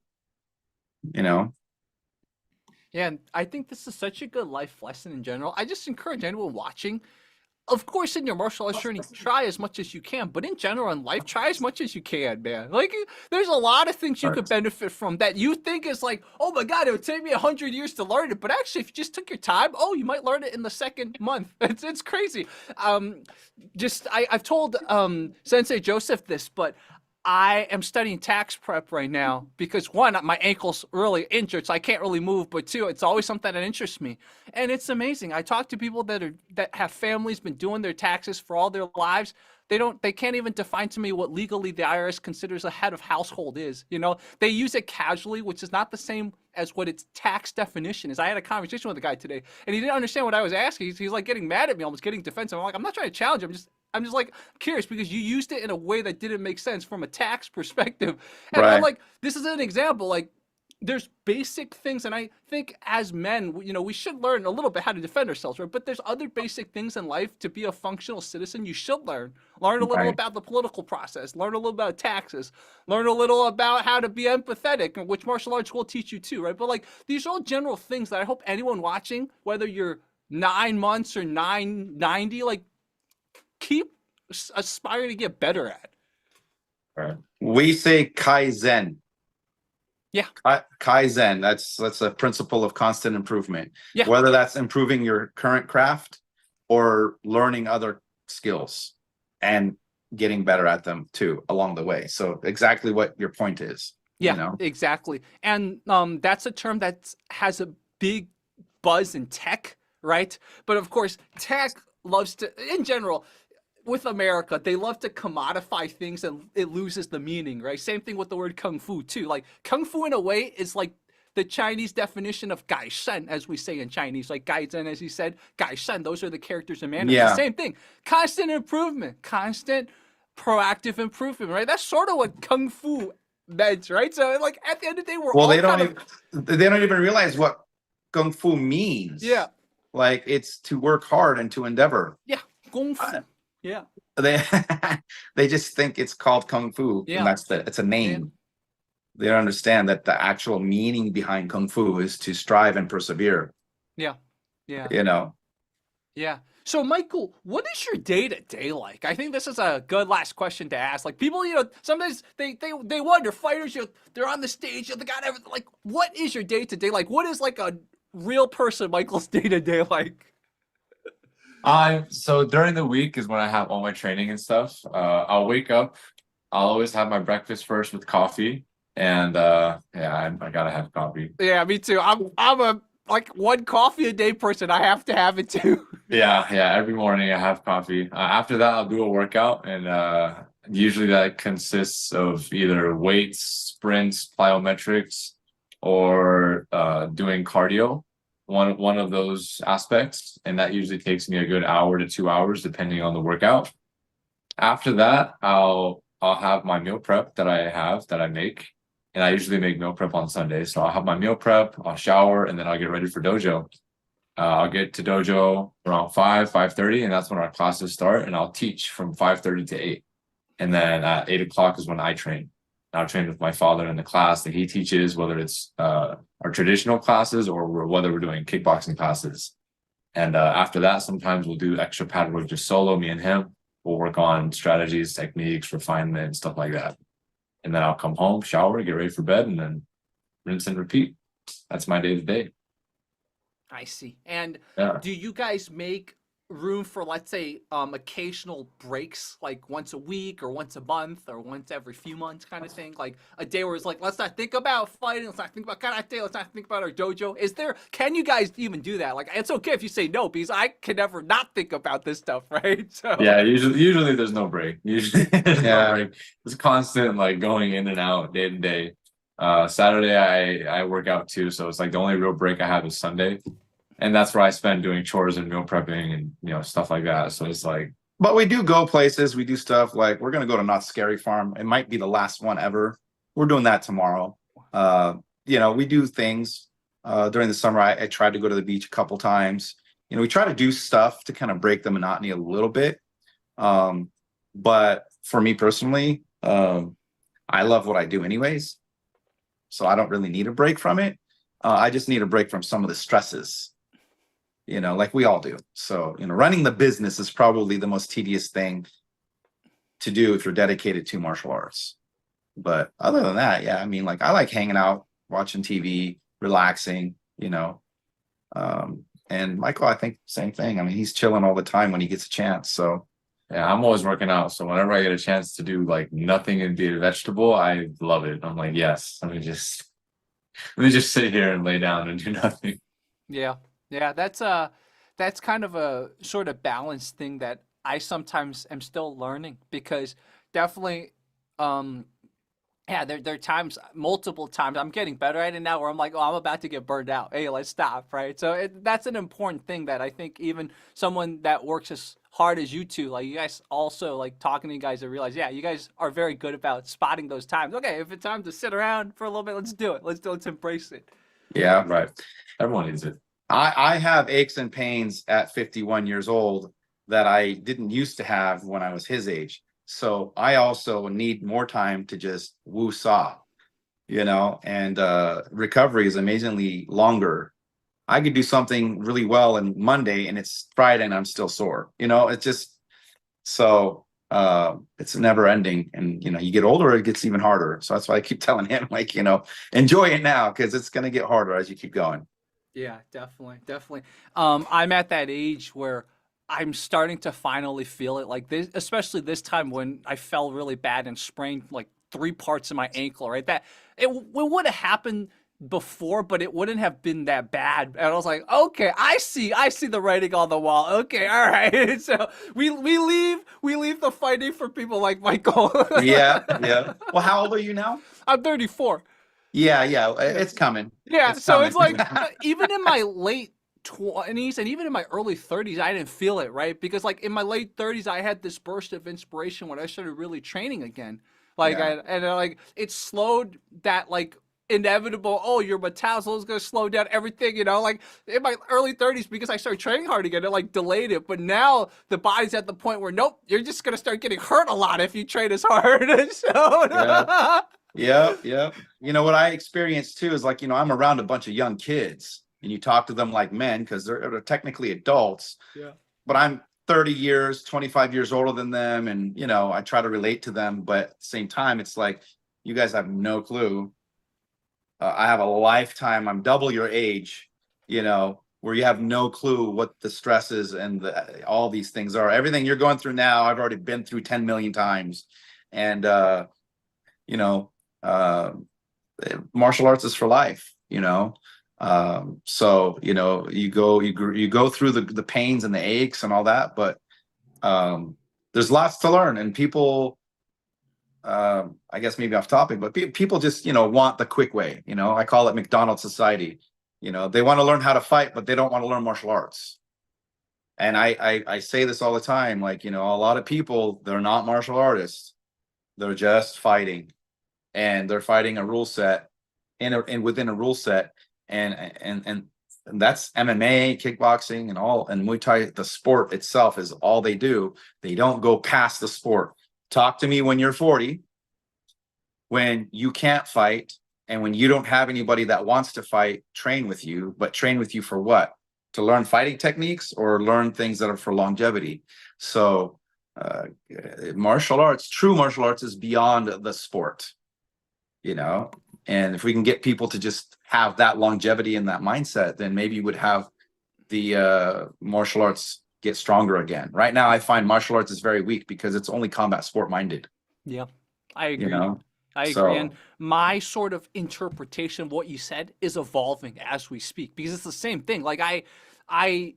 Yeah, and I think this is such a good life lesson in general. I just encourage anyone watching, of course, in your martial arts journey, try as much as you can. But in general, in life, try as much as you can, man. Like, there's a lot of things you could benefit from that you think is like, oh my god, it would take me 100 years to learn it. But actually, if you just took your time, oh, you might learn it in the second month. It's crazy. I've told Sensei Joseph this, but I am studying tax prep right now because one, my ankle's really injured, so I can't really move. But two, it's always something that interests me, and it's amazing. I talk to people that have families, been doing their taxes for all their lives. They can't even define to me what legally the IRS considers a head of household is. You know, they use it casually, which is not the same as what its tax definition is. I had a conversation with a guy today, and he didn't understand what I was asking. He's like getting mad at me, almost getting defensive. I'm like, I'm not trying to challenge him. I'm just like curious because you used it in a way that didn't make sense from a tax perspective. And I'm like, this is an example. Like, there's basic things, and I think as men, you know, we should learn a little bit how to defend ourselves, right? But there's other basic things in life to be a functional citizen. You should learn a little about the political process, learn a little about taxes, learn a little about how to be empathetic, which martial arts will teach you too, right? But like, these are all general things that I hope anyone watching, whether you're 9 months or 990, like, keep aspiring to get better at. Right. We say Kaizen. Yeah. Kaizen. That's a principle of constant improvement. Yeah. Whether that's improving your current craft or learning other skills and getting better at them too along the way. So exactly what your point is. Yeah, you know? Exactly. And that's a term that has a big buzz in tech, right? But of course, tech loves to, in general, with America, they love to commodify things and it loses the meaning, right? Same thing with the word kung fu too. Like, kung fu in a way is like the Chinese definition of gai shen, as we say in Chinese, like gaizhen, as he said, gai shen. Those are the characters in Mandarin. Yeah. Same thing. Constant improvement, constant proactive improvement, right? That's sort of what kung fu meant, right? So like at the end of the day, they don't even realize what kung fu means. Yeah. Like, it's to work hard and to endeavor. Yeah. Kung fu. Yeah. They just think it's called kung fu. Yeah. And it's a name. Yeah. They don't understand that the actual meaning behind kung fu is to strive and persevere. Yeah. Yeah. You know. Yeah. So Michael, what is your day-to-day like? I think this is a good last question to ask. Like, people, you know, sometimes they wonder, fighters, you know, they're on the stage, you know, they got everything. Like, what is your day-to-day like? What is like a real person Michael's day-to-day like? So during the week is when I have all my training and stuff. I'll wake up. I'll always have my breakfast first with coffee, and I gotta have coffee. Yeah, me too. I'm a like one coffee a day person. I have to have it too. Yeah. Every morning I have coffee. After that, I'll do a workout, and usually that consists of either weights, sprints, plyometrics, or doing cardio. One of those aspects, and that usually takes me a good hour to 2 hours depending on the workout. After that, I'll have my meal prep that I make, and I usually make meal prep on Sundays. So I'll have my meal prep, I'll shower, and then I'll get ready for dojo. I'll get to dojo around 5:30, and that's when our classes start, and I'll teach from 5:30 to 8. And then at 8 o'clock is when I train. I'll train with my father in the class that he teaches, whether it's our traditional classes or whether we're doing kickboxing classes. And after that, sometimes we'll do extra pad work just solo, me and him. We'll work on strategies, techniques, refinement, stuff like that. And then I'll come home, shower, get ready for bed, and then rinse and repeat. That's my day to day. I see. And do you guys make room for, let's say, occasional breaks, like once a week or once a month or once every few months kind of thing? Like a day where it's like, let's not think about fighting, let's not think about karate, let's not think about our dojo. Can you guys even do that? Like, it's okay if you say no, because I can never not think about this stuff, right? So yeah, usually there's no break. Usually there's no break. It's constant, like, going in and out day to day. Saturday I work out too, so it's like the only real break I have is Sunday. And that's where I spend doing chores and meal prepping and, you know, stuff like that. So it's like. But we do go places. We do stuff like we're going to go to Not Scary Farm. It might be the last one ever. We're doing that tomorrow. You know, we do things during the summer. I tried to go to the beach a couple times. You know, we try to do stuff to kind of break the monotony a little bit. But for me personally, I love what I do anyways. So I don't really need a break from it. I just need a break from some of the stresses. you know, like we all do. So, you know, running the business is probably the most tedious thing to do if you're dedicated to martial arts. But other than that, yeah, I mean, like I like hanging out, watching TV, relaxing, you know. And Michael, I think same thing. I mean, he's chilling all the time when he gets a chance. So Yeah, I'm always working out. So whenever I get a chance to do like nothing and be a vegetable, I love it. I'm like, yes, let me just sit here and lay down and do nothing. Yeah. Yeah, that's kind of a sort of balance thing that I sometimes am still learning because definitely um yeah, there are times, multiple times, I'm getting better at it now where I'm like, oh, I'm about to get burned out. Hey, let's stop, right? So that's an important thing that I think even someone that works as hard as you two, like you guys also like talking to you guys, to realize, yeah, you guys are very good about spotting those times. Okay, if it's time to sit around for a little bit, let's do it. Let's embrace it. yeah, Right. Everyone needs it. I have aches and pains at 51 years old that I didn't used to have when I was his age. So I also need more time to just woo-saw, you know, and recovery is amazingly longer. I could do something really well on Monday and it's Friday and I'm still sore. You know, it's just so it's never ending. And you know, you get older, it gets even harder. So that's why I keep telling him, like, you know, enjoy it now because it's gonna get harder as you keep going. Yeah, definitely, definitely. I'm at that age where I'm starting to finally feel it. Like this, especially this time when I fell really bad and sprained like three parts of my ankle. Right, that it would have happened before, but it wouldn't have been that bad. And I was like, okay, I see the writing on the wall. Okay, all right. So we leave the fighting for people like Michael. Yeah, yeah. Well, how old are you now? I'm 34. Yeah, yeah, Yeah. it's coming. Yeah, It's so coming. it's like even in my late 20s and even in my early 30s, I didn't feel it, right? Because like in my late 30s, I had this burst of inspiration when I started really training again. Like Yeah. like it slowed that like inevitable, oh, your metabolism is gonna slow down everything, you know, like in my early 30s because I started training hard again, it like delayed it. But now the body's at the point where nope, you're just gonna start getting hurt a lot if you train as hard. Yeah. So Yeah, yeah. You know what I experienced too is like, you know, I'm around a bunch of young kids and you talk to them like men because they're technically adults, yeah. but I'm 30 years, 25 years older than them. And, you know, I try to relate to them, but at the same time, it's like, you guys have no clue. I have a lifetime, I'm double your age, you know, where you have no clue what the stresses and all these things are. Everything you're going through now, I've already been through 10 million times. And, you know, uh, martial arts is for life, you know. So you know, you go through the pains and the aches and all that, but there's lots to learn. And people, I guess maybe off topic, but people just, you know, want the quick way. You know, I call it McDonald's society. You know, they want to learn how to fight, but they don't want to learn martial arts. And I say this all the time, like, you know, a lot of people, they're not martial artists, they're just fighting, and they're fighting a rule set in within a rule set, and that's MMA, kickboxing, and all, and Muay Thai. The sport itself is all they do. They don't go past the sport. Talk to me when you're 40, when you can't fight, and when you don't have anybody that wants to fight, train with you, but train with you for what? To learn fighting techniques or learn things that are for longevity. So martial arts, true martial arts, is beyond the sport, you know. And if we can get people to just have that longevity and that mindset, then maybe you would have the martial arts get stronger again. Right now I find martial arts is very weak because it's only combat sport minded, Yeah, I you agree. know. I agree. And So my sort of interpretation of what you said is evolving as we speak because it's the same thing. Like I, I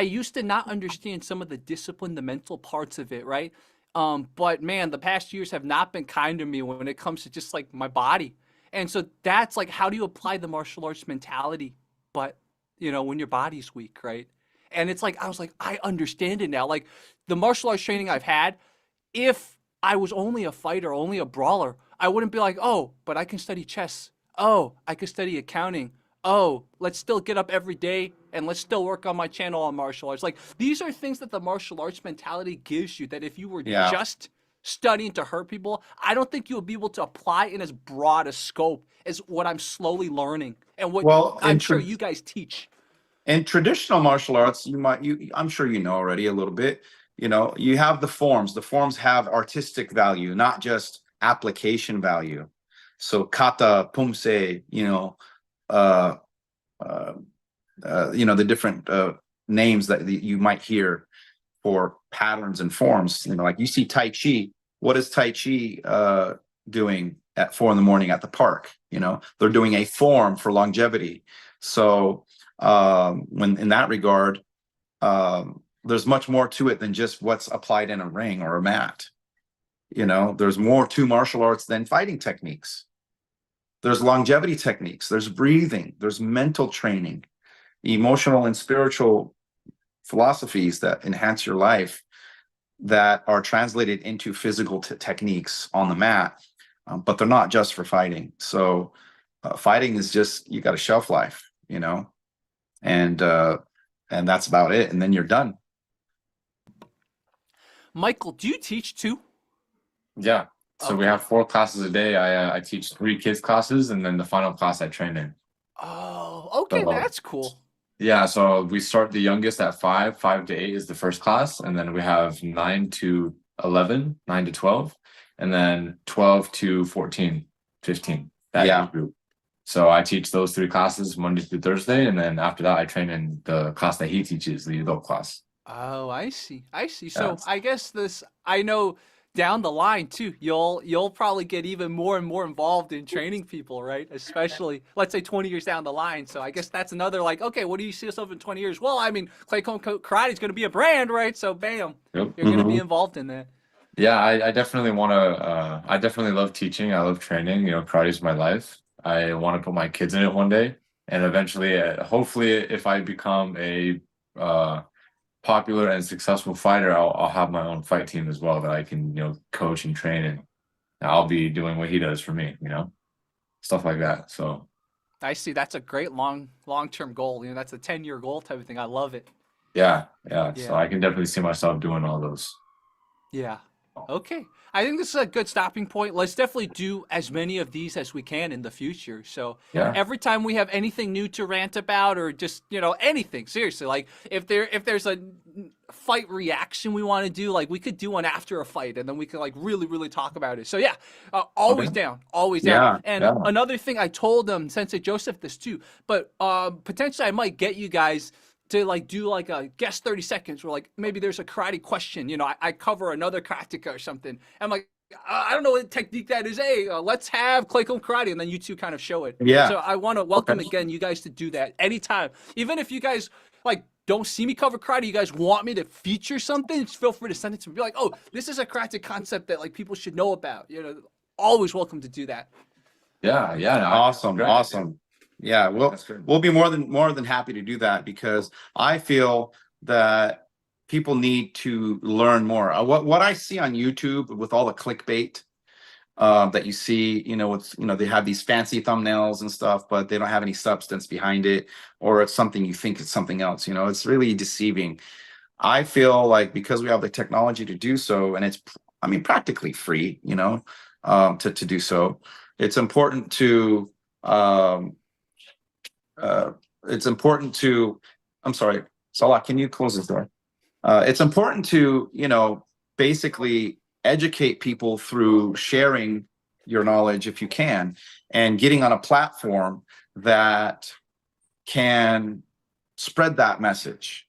used to not understand some of the discipline, the mental parts of it, right? But man, the past years have not been kind to me when it comes to just like my body. And so that's like, how do you apply the martial arts mentality? But you know, when your body's weak, right? And it's like, I was like, I understand it now. Like the martial arts training I've had, if I was only a fighter, only a brawler, I wouldn't be like, oh, but I can study chess. Oh, I can study accounting. Oh, let's still get up every day and let's still work on my channel on martial arts. Like these are things that the martial arts mentality gives you that if you were yeah. just studying to hurt people, I don't think you would be able to apply in as broad a scope as what I'm slowly learning and what Well, I'm sure you guys teach. in traditional martial arts, I'm sure you know already a little bit, you have the forms. The forms have artistic value, not just application value. So kata, pumse, uh, uh, the different names that you might hear for patterns and forms. Like you see Tai Chi. What is Tai Chi doing at 4 a.m. at the park? They're doing a form for longevity. So when in that regard, there's much more to it than just what's applied in a ring or a mat. There's more to martial arts than fighting techniques. There's longevity techniques, there's breathing, there's mental training, emotional and spiritual philosophies that enhance your life that are translated into physical techniques on the mat, but they're not just for fighting. So fighting is just, you got a shelf life, and that's about it. And then you're done. Michael, do you teach too? Yeah. So we have 4 classes a day. I teach 3 kids classes, and then the final class I train in. Oh, okay, So, that's cool. yeah, so we start the youngest at 5. 5 to 8 is the first class, and then we have 9 to 11, 9 to 12, and then 12 to 14, 15. That age group. So I teach those 3 classes Monday through Thursday, and then after that I train in the class that he teaches, the adult class. Oh, I see. So I guess I know down the line too, you'll probably get even more and more involved in training people, right? Especially, let's say 20 years down the line. So I guess that's another, like, okay, what do you see yourself in 20 years? Well, I mean, Claycomb Karate is going to be a brand, right? So bam, Yep. you're going to be involved in that. Yeah, I definitely want to, I definitely love teaching. I love training. Karate is my life. I want to put my kids in it one day. And eventually, hopefully, if I become a popular and successful fighter, I'll have my own fight team as well that I can, coach and train, and I'll be doing what he does for me, stuff like that. So I see. That's a great long-term goal. That's a 10-year goal type of thing. I love it. yeah. So I can definitely see myself doing all those. Yeah. Okay. I think this is a good stopping point. Let's definitely do as many of these as we can in the future. So Yeah. every time we have anything new to rant about, or just, anything, seriously, like if there's a fight reaction we want to do, like we could do one after a fight, and then we could like really, really talk about it. So yeah, always down, always down. And another thing, I told Sensei Joseph this too, but potentially I might get you guys to like do like a guest 30 seconds where like maybe there's a karate question. I cover another karateka or something. I'm like, I don't know what technique that is. Hey, let's have Claycomb Karate, and then you two kind of show it. Yeah. So I want to welcome again you guys to do that anytime. Even if you guys like don't see me cover karate, you guys want me to feature something, just feel free to send it to me. Be like, oh, this is a karate concept that like people should know about. Always welcome to do that. Yeah. Awesome. Yeah, we'll be more than happy to do that, because I feel that people need to learn more. What I see on YouTube with all the clickbait that you see, they have these fancy thumbnails and stuff, but they don't have any substance behind it, or it's something you think it's something else. It's really deceiving. I feel like because we have the technology to do so, and it's, practically free, to do so, it's important to I'm sorry, Salah, can you close this door? It's important to, basically educate people through sharing your knowledge if you can, and getting on a platform that can spread that message.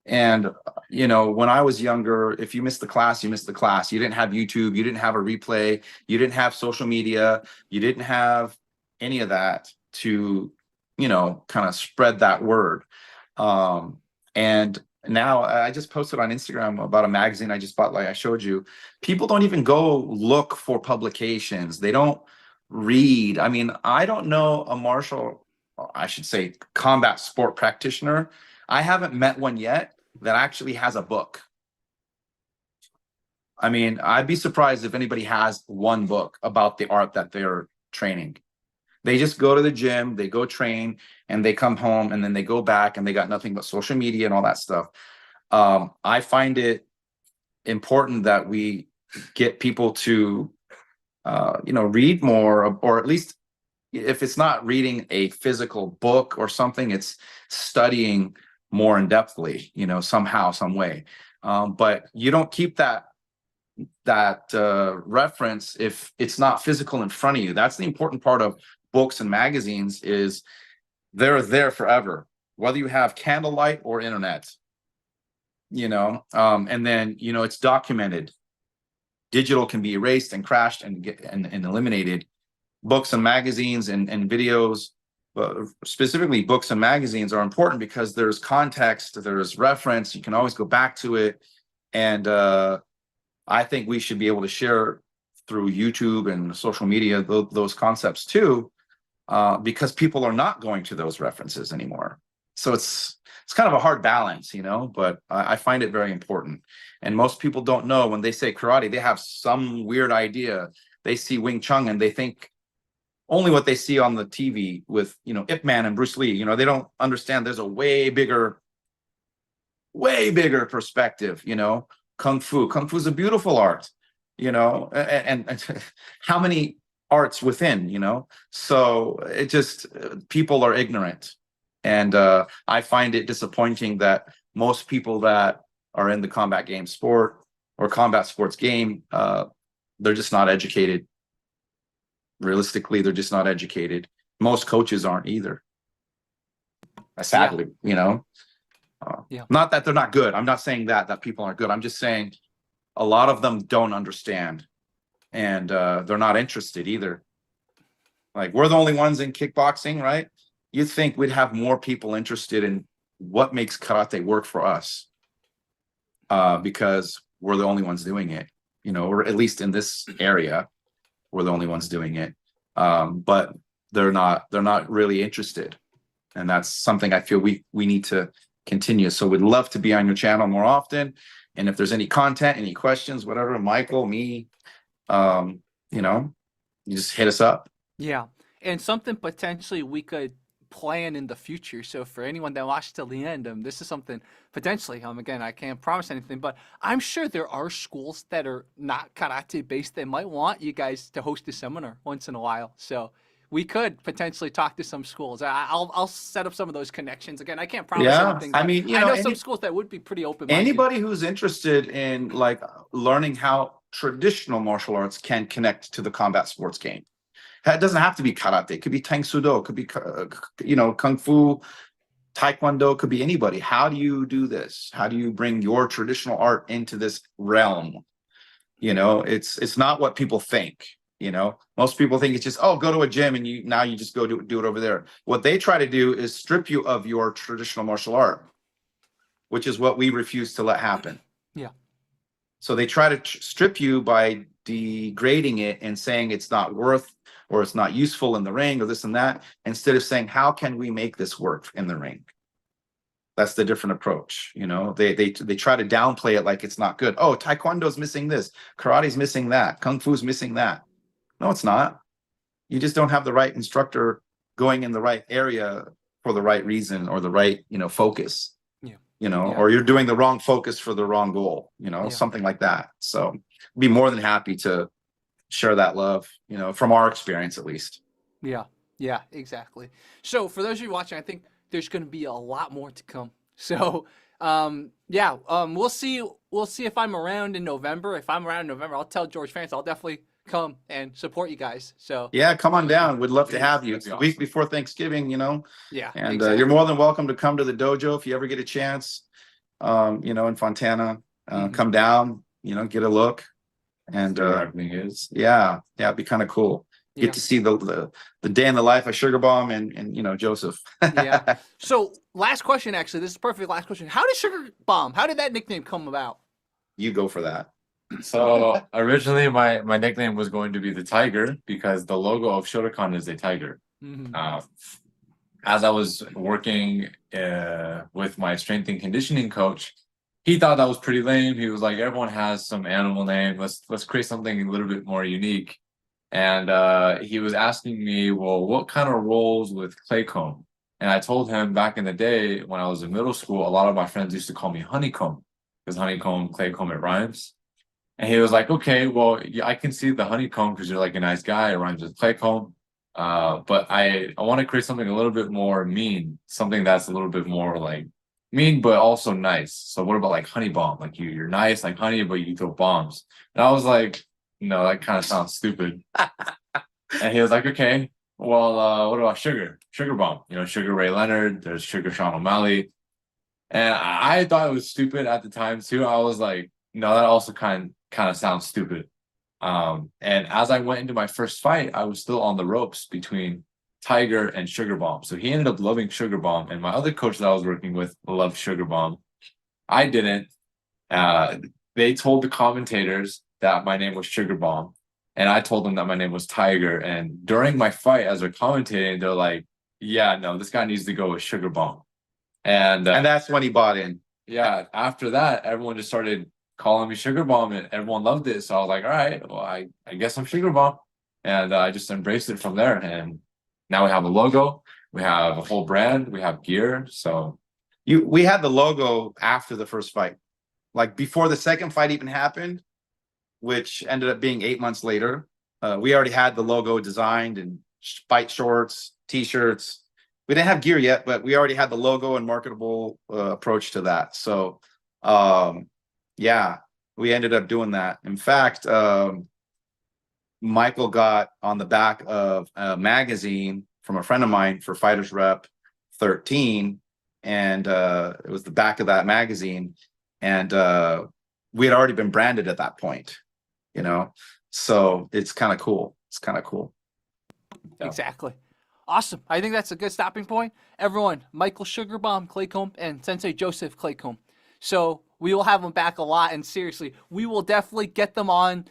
And, when I was younger, if you missed the class, you missed the class. You didn't have YouTube, you didn't have a replay, you didn't have social media, you didn't have any of that to kind of spread that word. And now I just posted on Instagram about a magazine I just bought, like I showed you. People don't even go look for publications. They don't read. I don't know I should say combat sport practitioner. I haven't met one yet that actually has a book. I'd be surprised if anybody has one book about the art that they're training. They just go to the gym, they go train, and they come home, and then they go back, and they got nothing but social media and all that stuff. I find it important that we get people to, read more, or at least, if it's not reading a physical book or something, it's studying more in depthly, you know, somehow, some way. But you don't keep that reference if it's not physical in front of you. That's the important part of books and magazines, is they're there forever, whether you have candlelight or internet, you know. And then, you know, it's documented. Digital can be erased and crashed and eliminated. Books and magazines and videos, specifically books and magazines, are important because there's context, there's reference, you can always go back to it. And I think we should be able to share through YouTube and social media those concepts too, because people are not going to those references anymore. So it's kind of a hard balance, you know, but I find it very important. And most people don't know, when they say karate, they have some weird idea. They see Wing Chun and they think only what they see on the TV with, you know, Ip Man and Bruce Lee. You know, they don't understand there's a way bigger perspective, you know. Kung Fu is a beautiful art, you know, and how many arts within, you know. So it just, people are ignorant. And I find it disappointing that most people that are in the combat game sport or combat sports game, they're just not educated. Realistically, they're just not educated. Most coaches aren't either. Sadly, you know. Not that they're not good. I'm not saying that people aren't good. I'm just saying a lot of them don't understand, and they're not interested either. Like, we're the only ones in kickboxing, right? You'd think we'd have more people interested in what makes karate work for us, because we're the only ones doing it, you know, or at least in this area, we're the only ones doing it. But they're not really interested, and that's something I feel we need to continue. So we'd love to be on your channel more often. And if there's any content, any questions, whatever, Michael, me, you know, you just hit us up. Yeah. And something potentially we could plan in the future. So for anyone that watched till the end, this is something potentially, again, I can't promise anything, but I'm sure there are schools that are not karate based that might want you guys to host a seminar once in a while. So we could potentially talk to some schools. I'll set up some of those connections. Again, I can't promise anything. I mean, you I know, know some schools that would be pretty open-minded. Anybody who's interested in like learning how traditional martial arts can connect to the combat sports game. It doesn't have to be karate. It could be Tang Sudo. It could be, you know, Kung Fu, Taekwondo. It could be anybody. How do you do this? How do you bring your traditional art into this realm? You know, it's not what people think. You know, most people think it's just, oh, go to a gym and you just go do it over there. What they try to do is strip you of your traditional martial art, which is what we refuse to let happen. Yeah. So they try to strip you by degrading it and saying it's not worth, or it's not useful in the ring, or this and that, instead of saying, how can we make this work in the ring? That's the different approach. You know, they try to downplay it like it's not good. Oh, Taekwondo's missing this, karate's missing that, Kung Fu's missing that. No, it's not. You just don't have the right instructor going in the right area for the right reason, or the right, you know, focus. Yeah. You know, or you're doing the wrong focus for the wrong goal, you know, something like that. So I'd be more than happy to share that love, you know, from our experience at least. Yeah, exactly. So for those of you watching, I think there's going to be a lot more to come. So we'll see if I'm around in November. If I'm around in November, I'll tell George fans, I'll definitely come and support you guys. So yeah, come on down. We'd love to have you. It's a week before Thanksgiving, you know. Yeah, and exactly. You're more than welcome to come to the dojo if you ever get a chance. You know, in Fontana, come down, you know, get a look. And everything is it'd be kind of cool. Get to see the day in the life of Sugar Bomb and you know, Joseph. Yeah. So last question, actually, this is perfect. Last question. How did Sugar Bomb? How did that nickname come about? You go for that. So originally my nickname was going to be the Tiger, because the logo of Shotokan is a tiger. As I was working with my strength and conditioning coach, he thought that was pretty lame. He was like, everyone has some animal name. Let's create something a little bit more unique. And he was asking me, well, what kind of rolls with Claycomb? And I told him back in the day when I was in middle school, a lot of my friends used to call me Honeycomb, because honeycomb, Claycomb, it rhymes. And he was like, okay, well, I can see the honeycomb because you're like a nice guy. It rhymes with Claycomb. But I want to create something a little bit more mean, something that's a little bit more like mean, but also nice. So what about like honey bomb? Like you're nice like honey, but you throw bombs. And I was like, no, that kind of sounds stupid. And he was like, okay, well, what about sugar? Sugar bomb. You know, Sugar Ray Leonard, there's Sugar Sean O'Malley. And I thought it was stupid at the time too. I was like, no, that also kind of sounds stupid. And as I went into my first fight, I was still on the ropes between Tiger and Sugar Bomb. So he ended up loving Sugar Bomb, and my other coach that I was working with loved Sugar Bomb. I didn't. Uh, they told the commentators that my name was Sugar Bomb, and I told them that my name was Tiger. And during my fight, as they're commentating, they're like, "Yeah, no, this guy needs to go with Sugar Bomb." And that's when he bought in. Yeah, after that, everyone just started calling me Sugar Bomb, and everyone loved it. So I was like, all right, well, I guess I'm Sugar Bomb, and I just embraced it from there. And now we have a logo, we have a whole brand, we have gear. So We had the logo after the first fight, like before the second fight even happened, which ended up being 8 months later. We already had the logo designed and fight shorts, t-shirts. We didn't have gear yet, but we already had the logo and marketable approach to that. So, yeah, we ended up doing that. In fact, Michael got on the back of a magazine from a friend of mine for Fighters Rep 13, and it was the back of that magazine, and we had already been branded at that point, you know. So it's kind of cool. It's kind of cool. Exactly. Awesome. I think that's a good stopping point. Everyone, Michael Sugarbomb Claycomb and Sensei Joseph Claycomb. So we will have them back a lot, and seriously, we will definitely get them on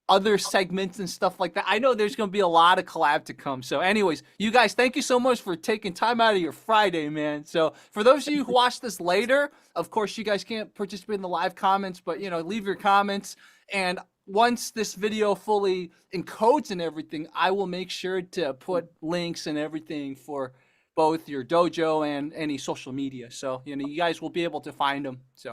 other segments and stuff like that. I know there's going to be a lot of collab to come. So anyways, you guys, thank you so much for taking time out of your Friday, man. So for those of you who watch this later, of course, you guys can't participate in the live comments, but, you know, leave your comments. And once this video fully encodes and everything, I will make sure to put links and everything for both your dojo and any social media. So, you know, you guys will be able to find them. So